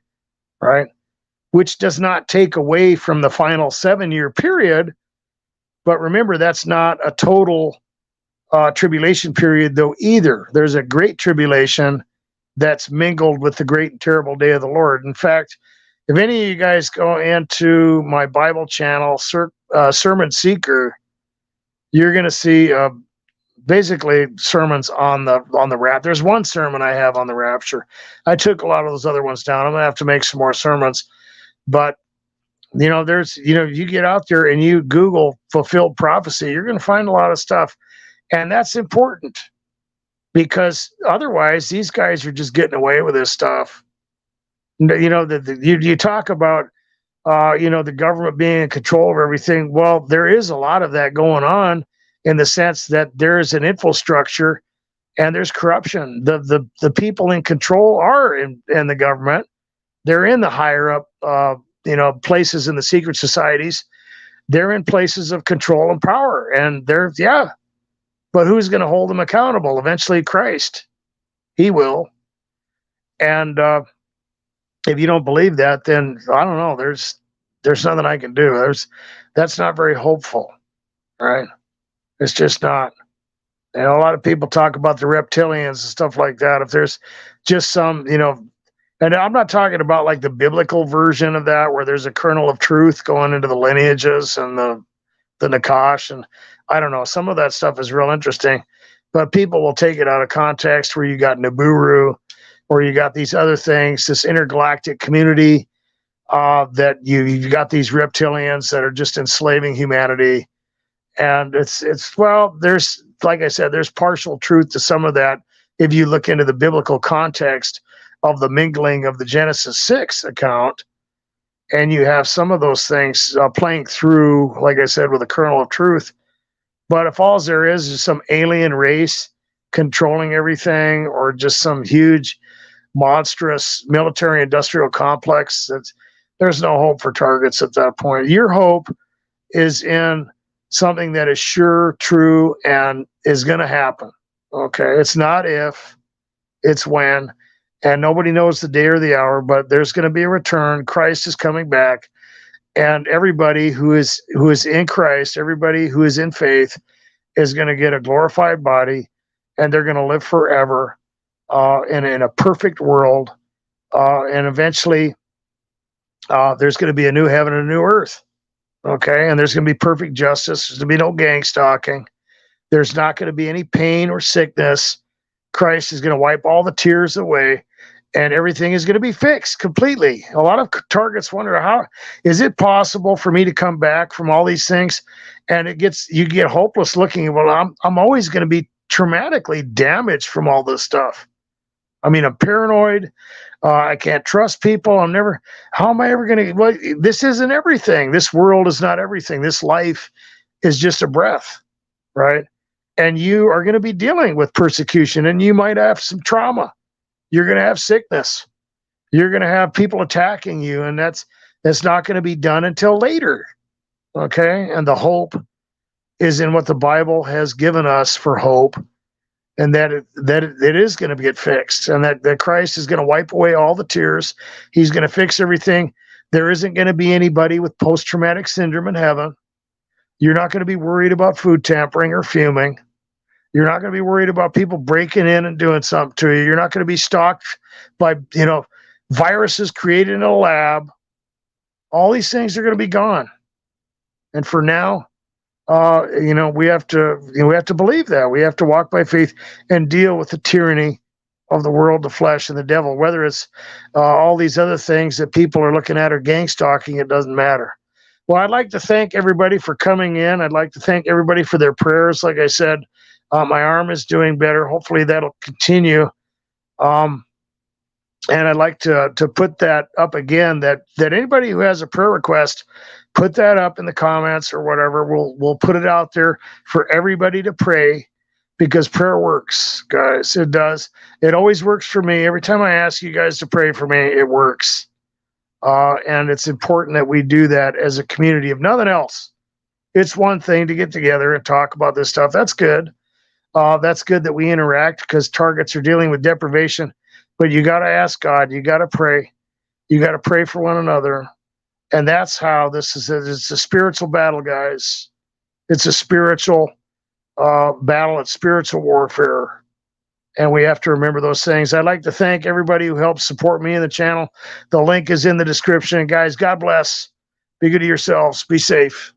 right? Which does not take away from the final 7-year period. But remember, that's not a total tribulation period, though, either. There's a great tribulation that's mingled with the great and terrible day of the Lord. In fact, if any of you guys go into my Bible channel, Sermon Seeker, you're going to see basically sermons on the rapture. There's one sermon I have on the rapture. I took a lot of those other ones down. I'm going to have to make some more sermons. But, you get out there and you Google fulfilled prophecy, you're going to find a lot of stuff. And that's important because otherwise these guys are just getting away with this stuff. You talk about, the government being in control of everything. Well, there is a lot of that going on in the sense that there's an infrastructure and there's corruption. The people in control are in the government. They're in the higher up, places in the secret societies. They're in places of control and power, and but who's going to hold them accountable? Eventually Christ. He will. And if you don't believe that, then I don't know. There's nothing I can do. That's not very hopeful, right? It's just not. And a lot of people talk about the reptilians and stuff like that. If there's just some, and I'm not talking about like the biblical version of that, where there's a kernel of truth going into the lineages and the Nakash, and I don't know. Some of that stuff is real interesting, but people will take it out of context. Where you got Nibiru, or you got these other things, this intergalactic community that you got these reptilians that are just enslaving humanity, and there's, like I said, there's partial truth to some of that if you look into the biblical context of the mingling of the Genesis 6 account, and you have some of those things playing through, like I said, with a kernel of truth. But if all there is some alien race controlling everything, or just some huge, monstrous military-industrial complex, there's no hope for targets at that point. Your hope is in something that is sure, true, and is going to happen. Okay, it's not if, it's when, and nobody knows the day or the hour, but there's going to be a return. Christ is coming back, and everybody who is in Christ, everybody who is in faith, is going to get a glorified body, and they're going to live forever in a perfect world, and eventually there's going to be a new heaven and a new earth. Okay, and there's going to be perfect justice. There's going to be no gang stalking. There's not going to be any pain or sickness. Christ is going to wipe all the tears away, and everything is going to be fixed completely. A lot of targets wonder, how is it possible for me to come back from all these things? And you get hopeless looking. Well, I'm always going to be traumatically damaged from all this stuff. I mean, I'm paranoid. I can't trust people. How am I ever going to, well, this isn't everything. This world is not everything. This life is just a breath, right? And you are going to be dealing with persecution, and you might have some trauma. You're going to have sickness. You're going to have people attacking you, and that's not going to be done until later. Okay? And the hope is in what the Bible has given us for hope, and that it is going to get fixed, and that Christ is going to wipe away all the tears. He's going to fix everything. There isn't going to be anybody with post-traumatic syndrome in heaven. You're not going to be worried about food tampering or fuming. You're not going to be worried about people breaking in and doing something to you. You're not going to be stalked by, viruses created in a lab. All these things are going to be gone. And for now, we have to believe that. We have to walk by faith and deal with the tyranny of the world, the flesh, and the devil. Whether it's all these other things that people are looking at or gang stalking, it doesn't matter. Well, I'd like to thank everybody for coming in. I'd like to thank everybody for their prayers. Like I said, my arm is doing better. Hopefully that'll continue. And I'd like to put that up again, that anybody who has a prayer request, put that up in the comments or whatever. We'll put it out there for everybody to pray, because prayer works, guys. It does. It always works for me. Every time I ask you guys to pray for me, it works. And it's important that we do that as a community. If nothing else, it's one thing to get together and talk about this stuff. That's good. That's good that we interact, because targets are dealing with deprivation. But you got to ask God. You got to pray. You got to pray for one another. And that's how this is. It's a spiritual battle, guys. It's a spiritual battle. It's spiritual warfare. And we have to remember those things. I'd like to thank everybody who helps support me in the channel. The link is in the description. Guys, God bless. Be good to yourselves. Be safe.